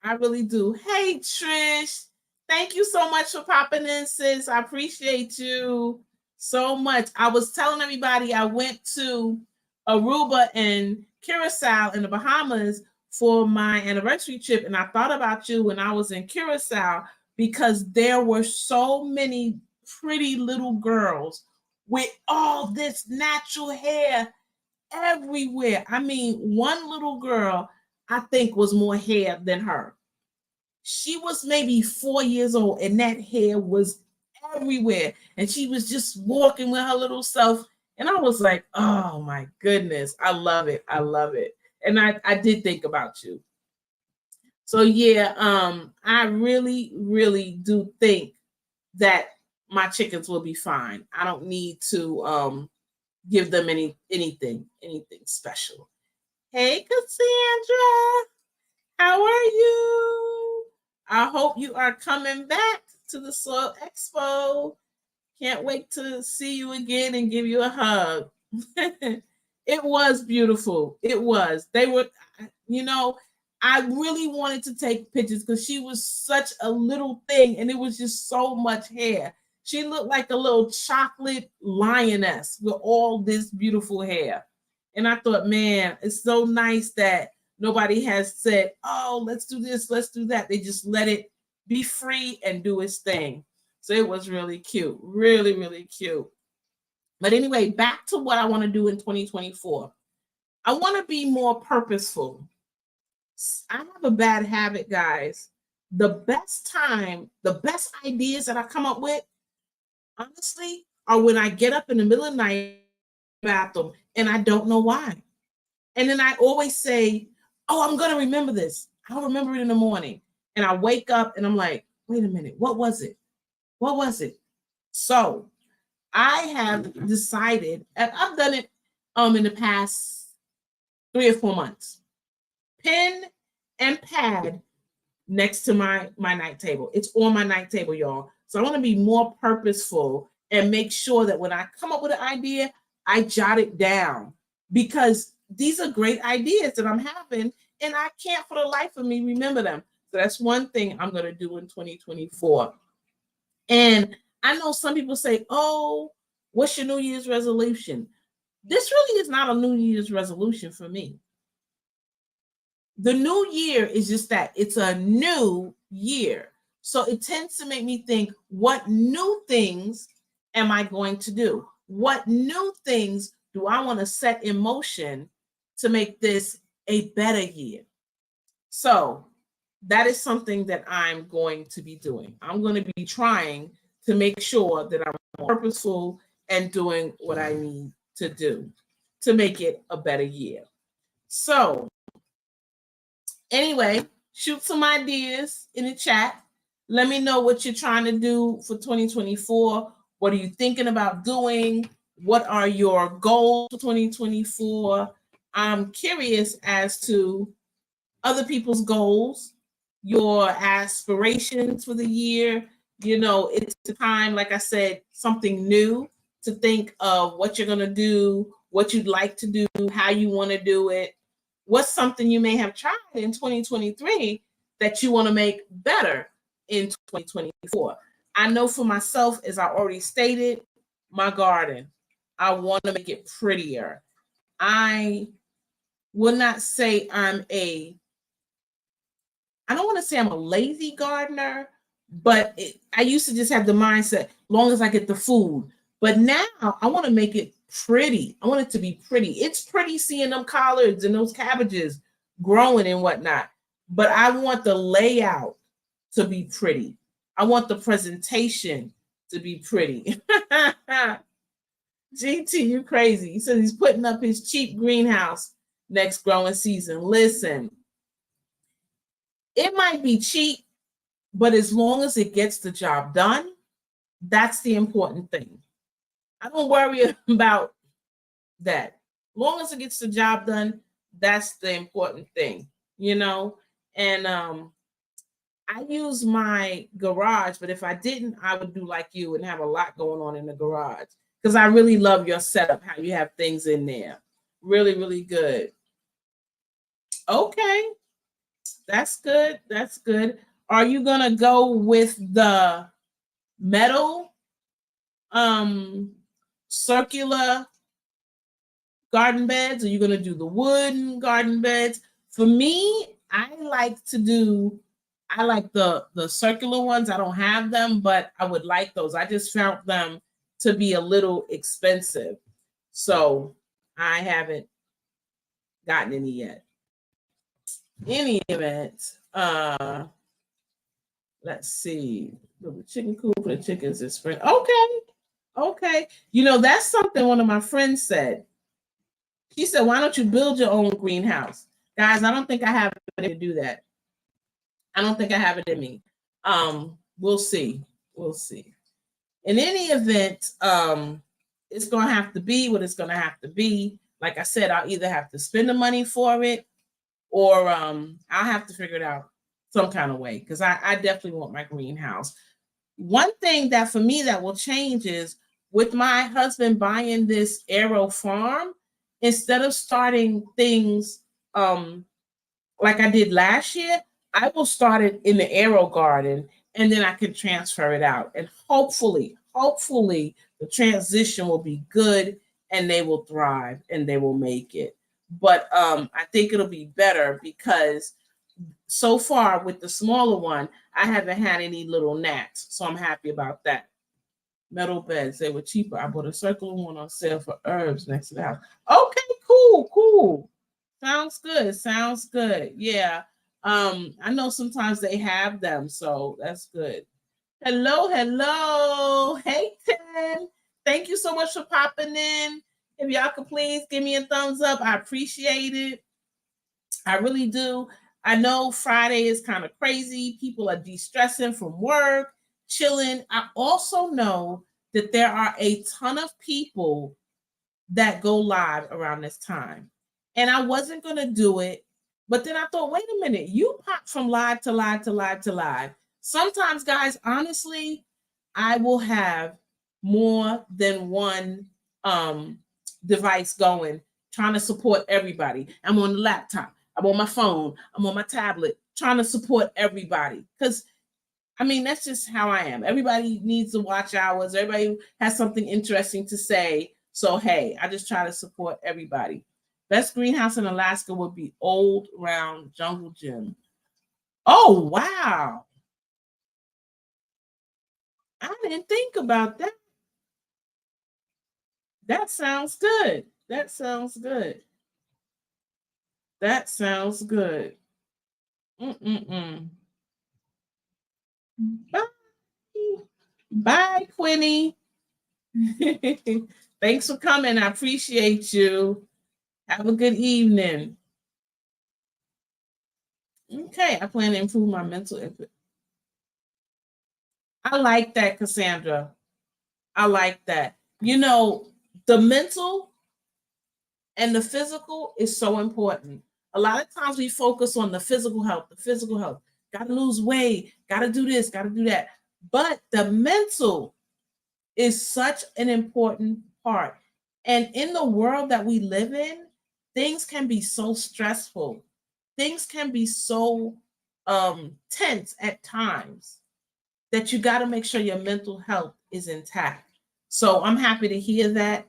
I really do. Hey, Trish. Thank you so much for popping in, sis. I appreciate you so much. I was telling everybody I went to Aruba and Curacao in the Bahamas for my anniversary trip, and I thought about you when I was in Curacao because there were so many pretty little girls with all this natural hair everywhere. I mean, one little girl I think was more hair than her. She was maybe 4 years old, and that hair was everywhere. And she was just walking with her little self. And I was like, oh my goodness, I love it. And I did think about you. So yeah, I really, really do think that my chickens will be fine. I don't need to give them anything special. Hey, Cassandra, how are you? I hope you are coming back to the Soul Expo. Can't wait to see you again and give you a hug. It was beautiful. It was. They were, I really wanted to take pictures because she was such a little thing and it was just so much hair. She looked like a little chocolate lioness with all this beautiful hair. And I thought, man, it's so nice that nobody has said, oh, let's do this, let's do that. They just let it be free and do its thing. So it was really cute, really, really cute. But anyway, back to what I want to do in 2024. I want to be more purposeful. I have a bad habit, guys. The best ideas that I come up with, honestly, are when I get up in the middle of the night, bathroom, and I don't know why. And then I always say, oh, I'm going to remember this. I'll remember it in the morning. And I wake up and I'm like, wait a minute, what was it? So I have decided, and I've done it in the past 3 or 4 months. Pen and pad next to my night table. It's on my night table, y'all. So I want to be more purposeful and make sure that when I come up with an idea, I jot it down because these are great ideas that I'm having and I can't for the life of me remember them. So that's one thing I'm going to do in 2024. And I know some people say, oh, what's your New Year's resolution? this really is not a New Year's resolution for me. The new year is just that it's a new year. So it tends to make me think, what new things am I going to do? What new things do I want to set in motion to make this a better year? So that is something that I'm going to be doing. I'm going to be trying to make sure that I'm purposeful and doing what I need to do to make it a better year. So anyway, shoot some ideas in the chat. Let me know what you're trying to do for 2024. What are you thinking about doing? What are your goals for 2024? I'm curious as to other people's goals, your aspirations for the year. You know, it's a time, like I said, something new to think of what you're going to do, what you'd like to do, how you want to do it. What's something you may have tried in 2023 that you want to make better in 2024? I know for myself, as I already stated, my garden, I want to make it prettier. I will not say I don't want to say I'm a lazy gardener, but I used to just have the mindset, long as I get the food. But now I want to make it pretty. I want it to be pretty. It's pretty seeing them collards and those cabbages growing and whatnot. But I want the layout to be pretty. I want the presentation to be pretty. GT, you crazy. He says he's putting up his cheap greenhouse next growing season. Listen, it might be cheap, but as long as it gets the job done, that's the important thing. I don't worry about that. As long as it gets the job done, that's the important thing, you know? And I use my garage, but if I didn't, I would do like you and have a lot going on in the garage, because I really love your setup, how you have things in there. Really, really good. Okay. That's good. That's good. Are you going to go with the metal circular garden beds? Are you going to do the wooden garden beds? For me, I like the circular ones. I don't have them, but I would like those. I just found them to be a little expensive. So I haven't gotten any yet. Any event, let's see. The chicken coop for the chickens this spring. Okay. You know, that's something one of my friends said. She said, why don't you build your own greenhouse? Guys, I don't think I have it to do that. I don't think I have it in me. We'll see. We'll see. In any event, it's going to have to be what it's going to have to be. Like I said, I'll either have to spend the money for it, or I'll have to figure it out some kind of way, because I definitely want my greenhouse. One thing that for me that will change is with my husband buying this AeroFarm, instead of starting things like I did last year, I will start it in the AeroGarden, and then I can transfer it out. And hopefully the transition will be good and they will thrive and they will make it. But I think it'll be better, because so far with the smaller one, I haven't had any little gnats. So I'm happy about that. Metal beds, they were cheaper. I bought a circular one on sale for herbs next to the house. Okay, cool. Sounds good. Yeah. I know sometimes they have them, so that's good. Hello. Hey, Tim. Thank you so much for popping in. If y'all could please give me a thumbs up, I appreciate it. I really do. I know Friday is kind of crazy. People are de-stressing from work, chilling. I also know that there are a ton of people that go live around this time. And I wasn't going to do it, but then I thought, wait a minute, you pop from live to live to live to live. Sometimes, guys, honestly, I will have more than one device going, trying to support everybody. I'm on the laptop, I'm on my phone, I'm on my tablet, trying to support everybody. Because, I mean, that's just how I am. Everybody needs to watch hours. Everybody has something interesting to say. So, hey, I just try to support everybody. Best greenhouse in Alaska would be Old Round Jungle Gym. Oh, wow. I didn't think about that. That sounds good. That sounds good. That sounds good. Mm-mm-mm. Bye. Bye, Quinny. Thanks for coming. I appreciate you. Have a good evening. Okay, I plan to improve my mental input. I like that, Cassandra. I like that. You know, the mental and the physical is so important. A lot of times we focus on the physical health, Got to lose weight, got to do this, got to do that. But the mental is such an important part. And in the world that we live in, things can be so stressful. Things can be so tense at times that you got to make sure your mental health is intact. So I'm happy to hear that.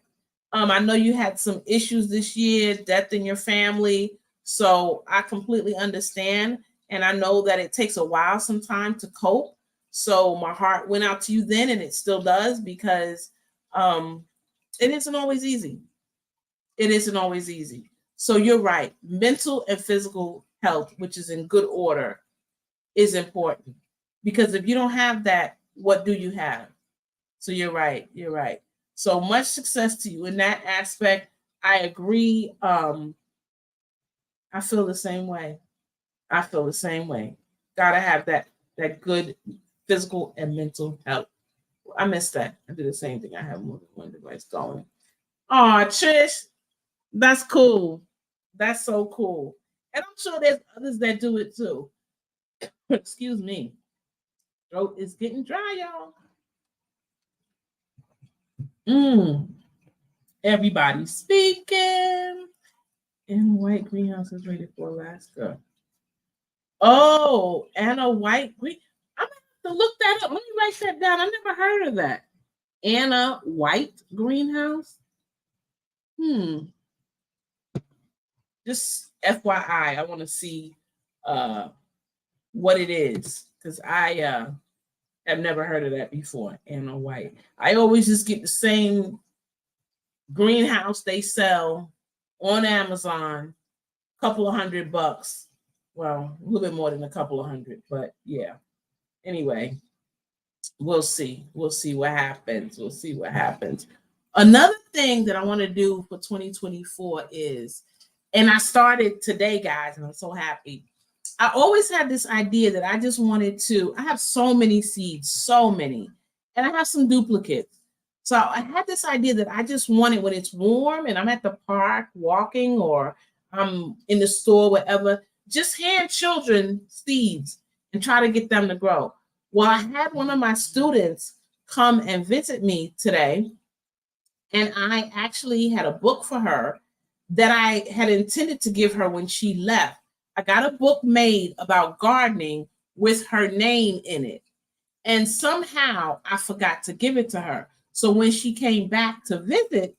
I know you had some issues this year, death in your family. So I completely understand. And I know that it takes a while sometimes to cope. So my heart went out to you then, and it still does, because it isn't always easy. It isn't always easy. So you're right. Mental and physical health, which is in good order, is important. Because if you don't have that, what do you have? So you're right. You're right. So much success to you in that aspect. I agree. I feel the same way. I feel the same way. Gotta have that good physical and mental health. I missed that. I do the same thing. I have more than one device going. Oh, Trish, that's cool. That's so cool. And I'm sure there's others that do it too. Excuse me. Throat is getting dry, y'all. Everybody speaking. And white greenhouse is rated for Alaska. Oh, Anna White Green. I'm gonna have to look that up. Let me write that down. I never heard of that. Anna White Greenhouse. Just FYI, I want to see what it is, because I have never heard of that before. Anna White. I always just get the same greenhouse they sell on Amazon, couple of $100. Well, a little bit more than a couple of hundred, but yeah. Anyway, we'll see. We'll see what happens. We'll see what happens. Another thing that I want to do for 2024 is, and I started today, guys, and I'm so happy. I always had this idea that I just wanted to, I have so many seeds, so many, and I have some duplicates. So I had this idea that I just wanted, when it's warm and I'm at the park walking, or I'm in the store, whatever, just hand children seeds and try to get them to grow. Well, I had one of my students come and visit me today, and I actually had a book for her that I had intended to give her when she left. I got a book made about gardening with her name in it. And somehow I forgot to give it to her. So when she came back to visit,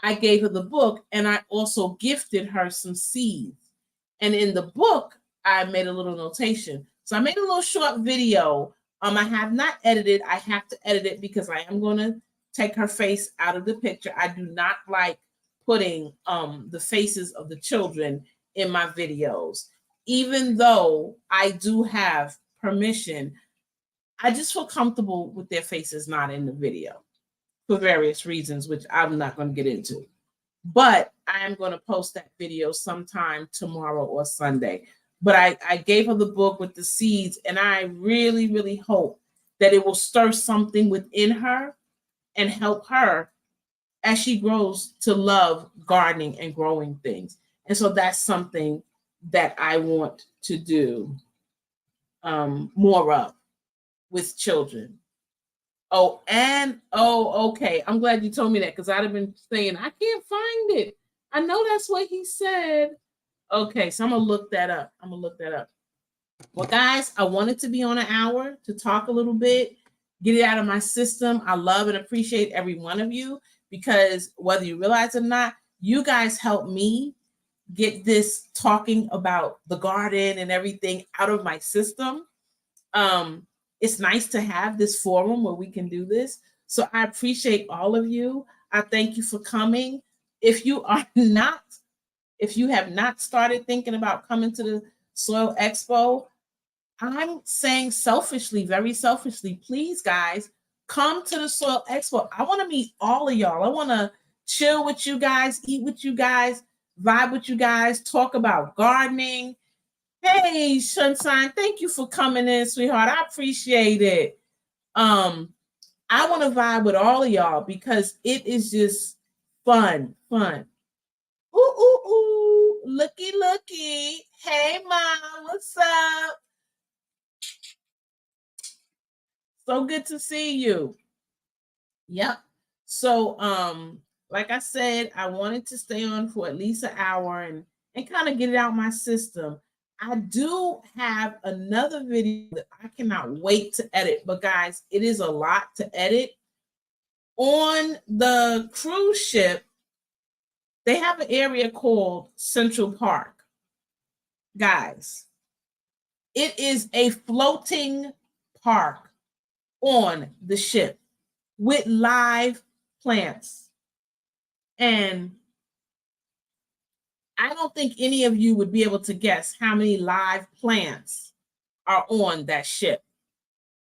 I gave her the book, and I also gifted her some seeds. And in the book, I made a little notation. So I made a little short video. I have not edited. I have to edit it because I am going to take her face out of the picture. I do not like putting the faces of the children in my videos. Even though I do have permission, I just feel comfortable with their faces not in the video for various reasons, which I'm not going to get into. But I am going to post that video sometime tomorrow or Sunday. But I gave her the book with the seeds, and I really, really hope that it will stir something within her and help her as she grows to love gardening and growing things. And so that's something that I want to do more of with children. Okay. I'm glad you told me that, because I'd have been saying, I can't find it. I know that's what he said. Okay, so I'm going to look that up. Well, guys, I wanted to be on an hour to talk a little bit, get it out of my system. I love and appreciate every one of you, because whether you realize it or not, you guys help me get this talking about the garden and everything out of my system. It's nice to have this forum where we can do this. So I appreciate all of you. I thank you for coming. If you are not, if you have not started thinking about coming to the Soil Expo, I'm saying selfishly, very selfishly, please, guys, come to the Soil Expo. I want to meet all of y'all. I want to chill with you guys, eat with you guys, vibe with you guys, talk about gardening. Hey, Sunshine, thank you for coming in, sweetheart. I appreciate it. I want to vibe with all of y'all because it is just fun. Ooh, ooh, ooh. Looky. Hey, Mom, what's up? So good to see you. Yep. So, like I said, I wanted to stay on for at least an hour and kind of get it out my system. I do have another video that I cannot wait to edit, but guys, it is a lot to edit. On the cruise ship, they have an area called Central Park. Guys, it is a floating park on the ship with live plants. And I don't think any of you would be able to guess how many live plants are on that ship.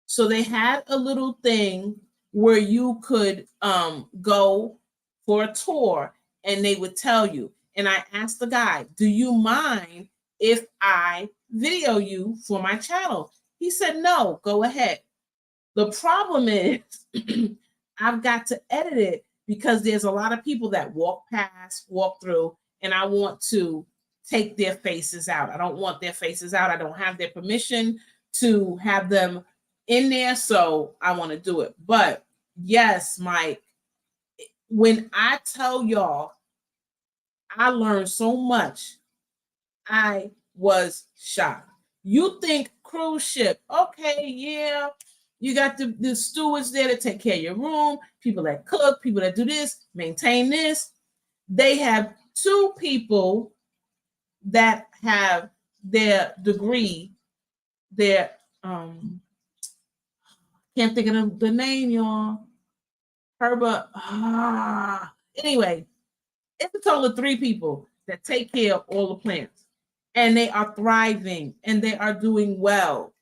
So they had a little thing where you could go for a tour and they would tell you. And I asked the guy, do you mind if I video you for my channel? He said, no, go ahead. The problem is I've got to edit it because there's a lot of people that walk through, and I want to take their faces out. I don't want their faces out. I don't have their permission to have them in there, so I want to do it. But yes, Mike, when I tell y'all, I learned so much. I was shocked. You think cruise ship, okay, yeah, you got the stewards there to take care of your room, people that cook, people that do this, maintain this. They have 2 people that have their degree, their can't think of the name, y'all. Herbert. Anyway, it's a total of 3 people that take care of all the plants, and they are thriving and they are doing well.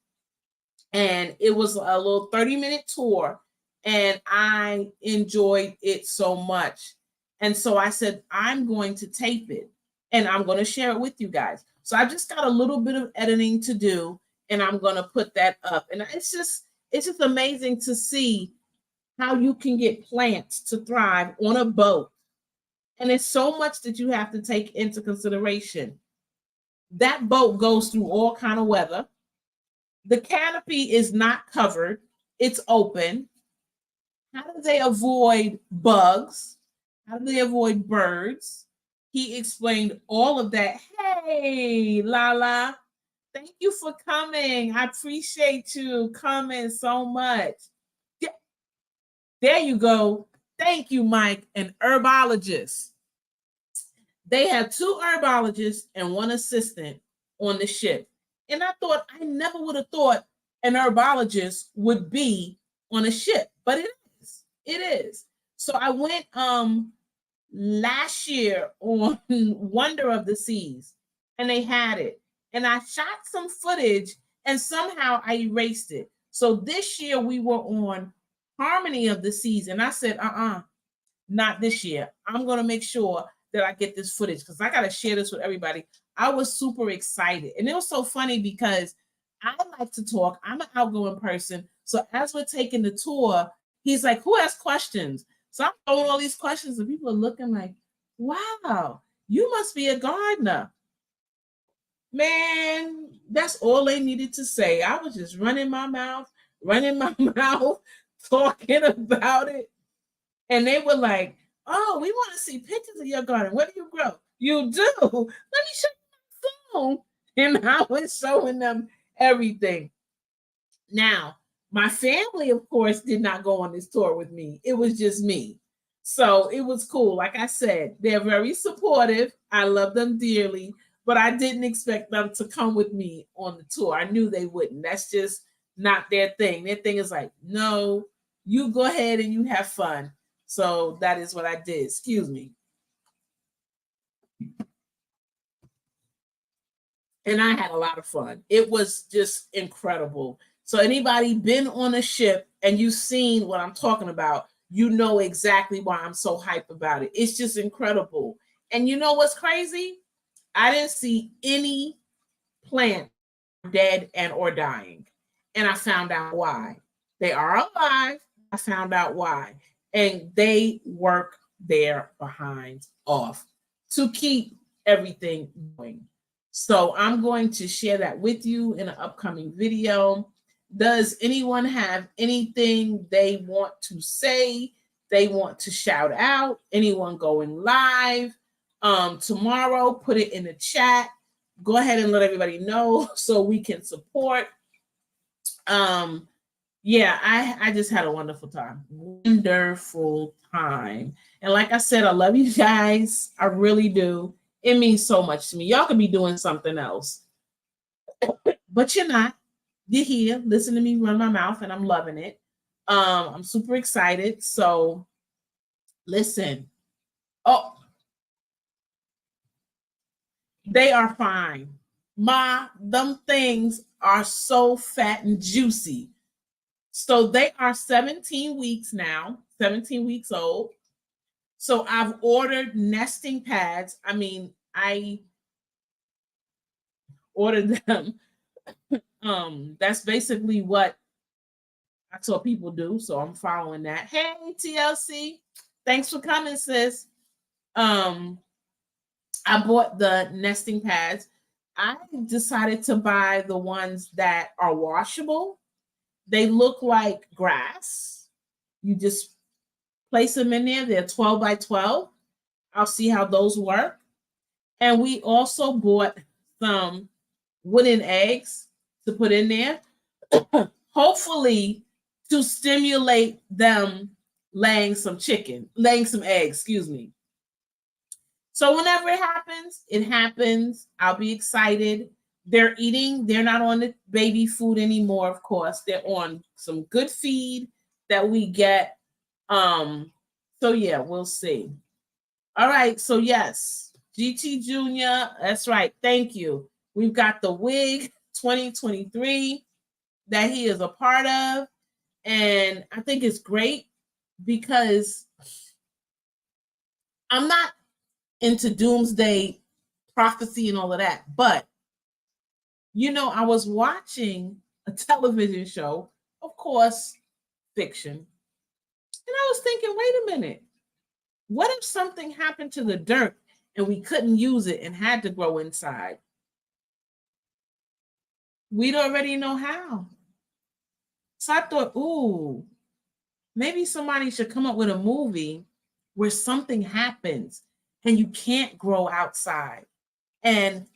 And it was a little 30-minute tour, and I enjoyed it so much. And so I said, I'm going to tape it and I'm going to share it with you guys. So I just got a little bit of editing to do, and I'm going to put that up. And it's just amazing to see how you can get plants to thrive on a boat. And it's so much that you have to take into consideration. That boat goes through all kind of weather. The canopy is not covered. It's open. How do they avoid bugs? How do they avoid birds? He explained all of that. Hey, Lala, thank you for coming. I appreciate you coming so much. There you go. Thank you, Mike, an herbologist. They have 2 herbologists and 1 assistant on the ship. And I thought, I never would have thought an herbologist would be on a ship, but it is. It is. So I went last year on Wonder of the Seas, and they had it. And I shot some footage, and somehow I erased it. So this year we were on Harmony of the Seas, and I said, not this year. I'm going to make sure that I get this footage because I got to share this with everybody. I was super excited. And it was so funny because I like to talk. I'm an outgoing person. So as we're taking the tour, he's like, who has questions? So I'm throwing all these questions, and people are looking like, wow, you must be a gardener. Man, that's all they needed to say. I was just running my mouth, talking about it. And they were like, oh, we want to see pictures of your garden. What do you grow? You do? Let me show you my phone. And I was showing them everything. Now, my family, of course, did not go on this tour with me. It was just me. So it was cool. Like I said, they're very supportive. I love them dearly, but I didn't expect them to come with me on the tour. I knew they wouldn't. That's just not their thing. Their thing is like, no, you go ahead and you have fun. So that is what I did. Excuse me. And I had a lot of fun. It was just incredible. So anybody been on a ship and you've seen what I'm talking about, you know exactly why I'm so hype about it. It's just incredible. And you know what's crazy? I didn't see any plant dead and or dying. And I found out why. They are alive. I found out why. And they work their behinds off to keep everything going. So I'm going to share that with you in an upcoming video. Does anyone have anything they want to say? They want to shout out? Anyone going live tomorrow? Put it in the chat. Go ahead and let everybody know so we can support. Yeah, I just had a wonderful time. Wonderful time. And like I said, I love you guys. I really do. It means so much to me. Y'all could be doing something else, but you're not. You're here, listen to me run my mouth, and I'm loving it. I'm super excited. So listen. Oh, they are fine. Them things are so fat and juicy. So they are 17 weeks now, 17 weeks old. So I've ordered nesting pads. I mean, I ordered them. That's basically what I saw people do. So I'm following that. Hey, TLC. Thanks for coming, sis. I bought the nesting pads. I decided to buy the ones that are washable. They look like grass. You just place them in there. They're 12 by 12. I'll see how those work. And we also bought some wooden eggs to put in there, hopefully to stimulate them laying some eggs, excuse me. So whenever it happens. I'll be excited. They're eating. They're not on the baby food anymore, of course. They're on some good feed that we get. So yeah, we'll see. All right. So yes, GT Junior. That's right. Thank you. We've got the wig 2023 that he is a part of. And I think it's great because I'm not into doomsday prophecy and all of that. But, I was watching a television show, of course, fiction. And I was thinking, wait a minute. What if something happened to the dirt and we couldn't use it and had to grow inside? We'd already know how. So I thought, ooh, maybe somebody should come up with a movie where something happens and you can't grow outside. And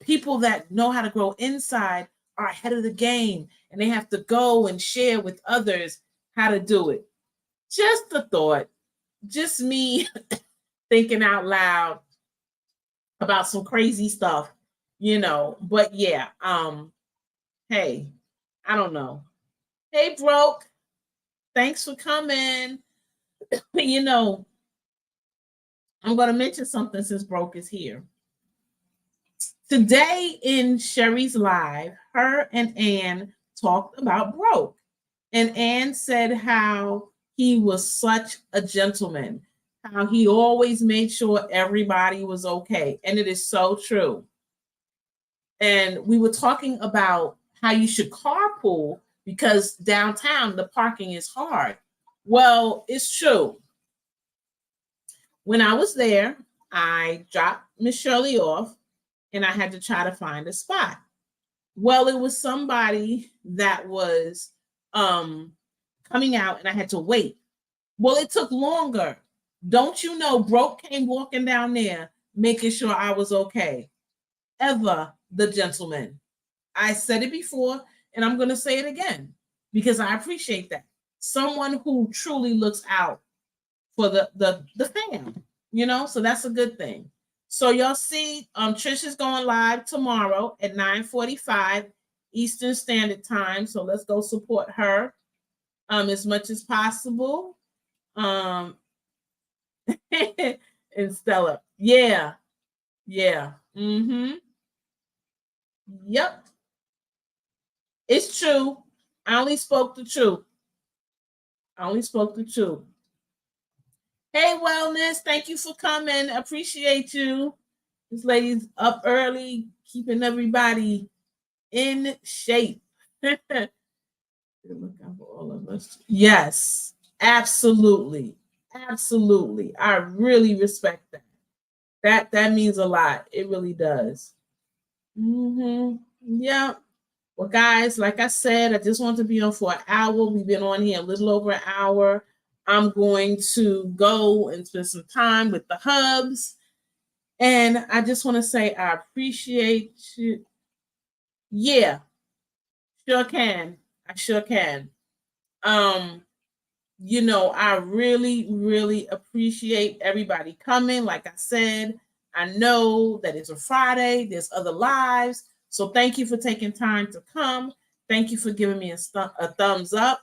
people that know how to grow inside are ahead of the game and they have to go and share with others how to do it. Just a thought, just me thinking out loud about some crazy stuff, but yeah, hey, I don't know. Hey, Broke, thanks for coming. I'm going to mention something since Broke is here. Today in Sherry's live, her and Ann talked about Broke. And Ann said how he was such a gentleman, how he always made sure everybody was okay. And it is so true. And we were talking about how you should carpool because downtown the parking is hard. Well, it's true. When I was there, I dropped Miss Shirley off and I had to try to find a spot. Well, it was somebody that was coming out and I had to wait. Well, it took longer. Don't you know, Broke came walking down there making sure I was okay. Ever the gentleman. I said it before and I'm going to say it again because I appreciate that. Someone who truly looks out for the fam, you know, so that's a good thing. So y'all see, Trish is going live tomorrow at 9:45 Eastern Standard Time. So let's go support her as much as possible. And Stella, yeah. Mm-hmm. Yep. It's true. I only spoke the truth. Hey, Wellness, thank you for coming. Appreciate you. This lady's up early, keeping everybody in shape. Look out for all of us. Yes, absolutely. I really respect that. That means a lot. It really does. Mm-hmm. Yeah. Well, guys, like I said, I just want to be on for an hour. We've been on here a little over an hour. I'm going to go and spend some time with the hubs. And I just want to say I appreciate you. Yeah, sure can. I sure can. You know, I really, really appreciate everybody coming. Like I said, I know that it's a Friday, there's other lives. So thank you for taking time to come. Thank you for giving me a thumbs up.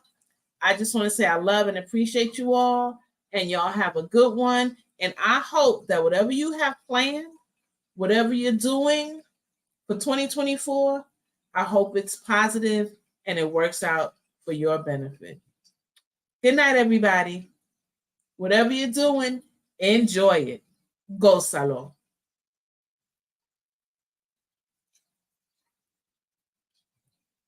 I just want to say I love and appreciate you all, and y'all have a good one. And I hope that whatever you have planned, whatever you're doing for 2024, I hope it's positive and it works out for your benefit. Good night, everybody. Whatever you're doing, enjoy it. Gózalo.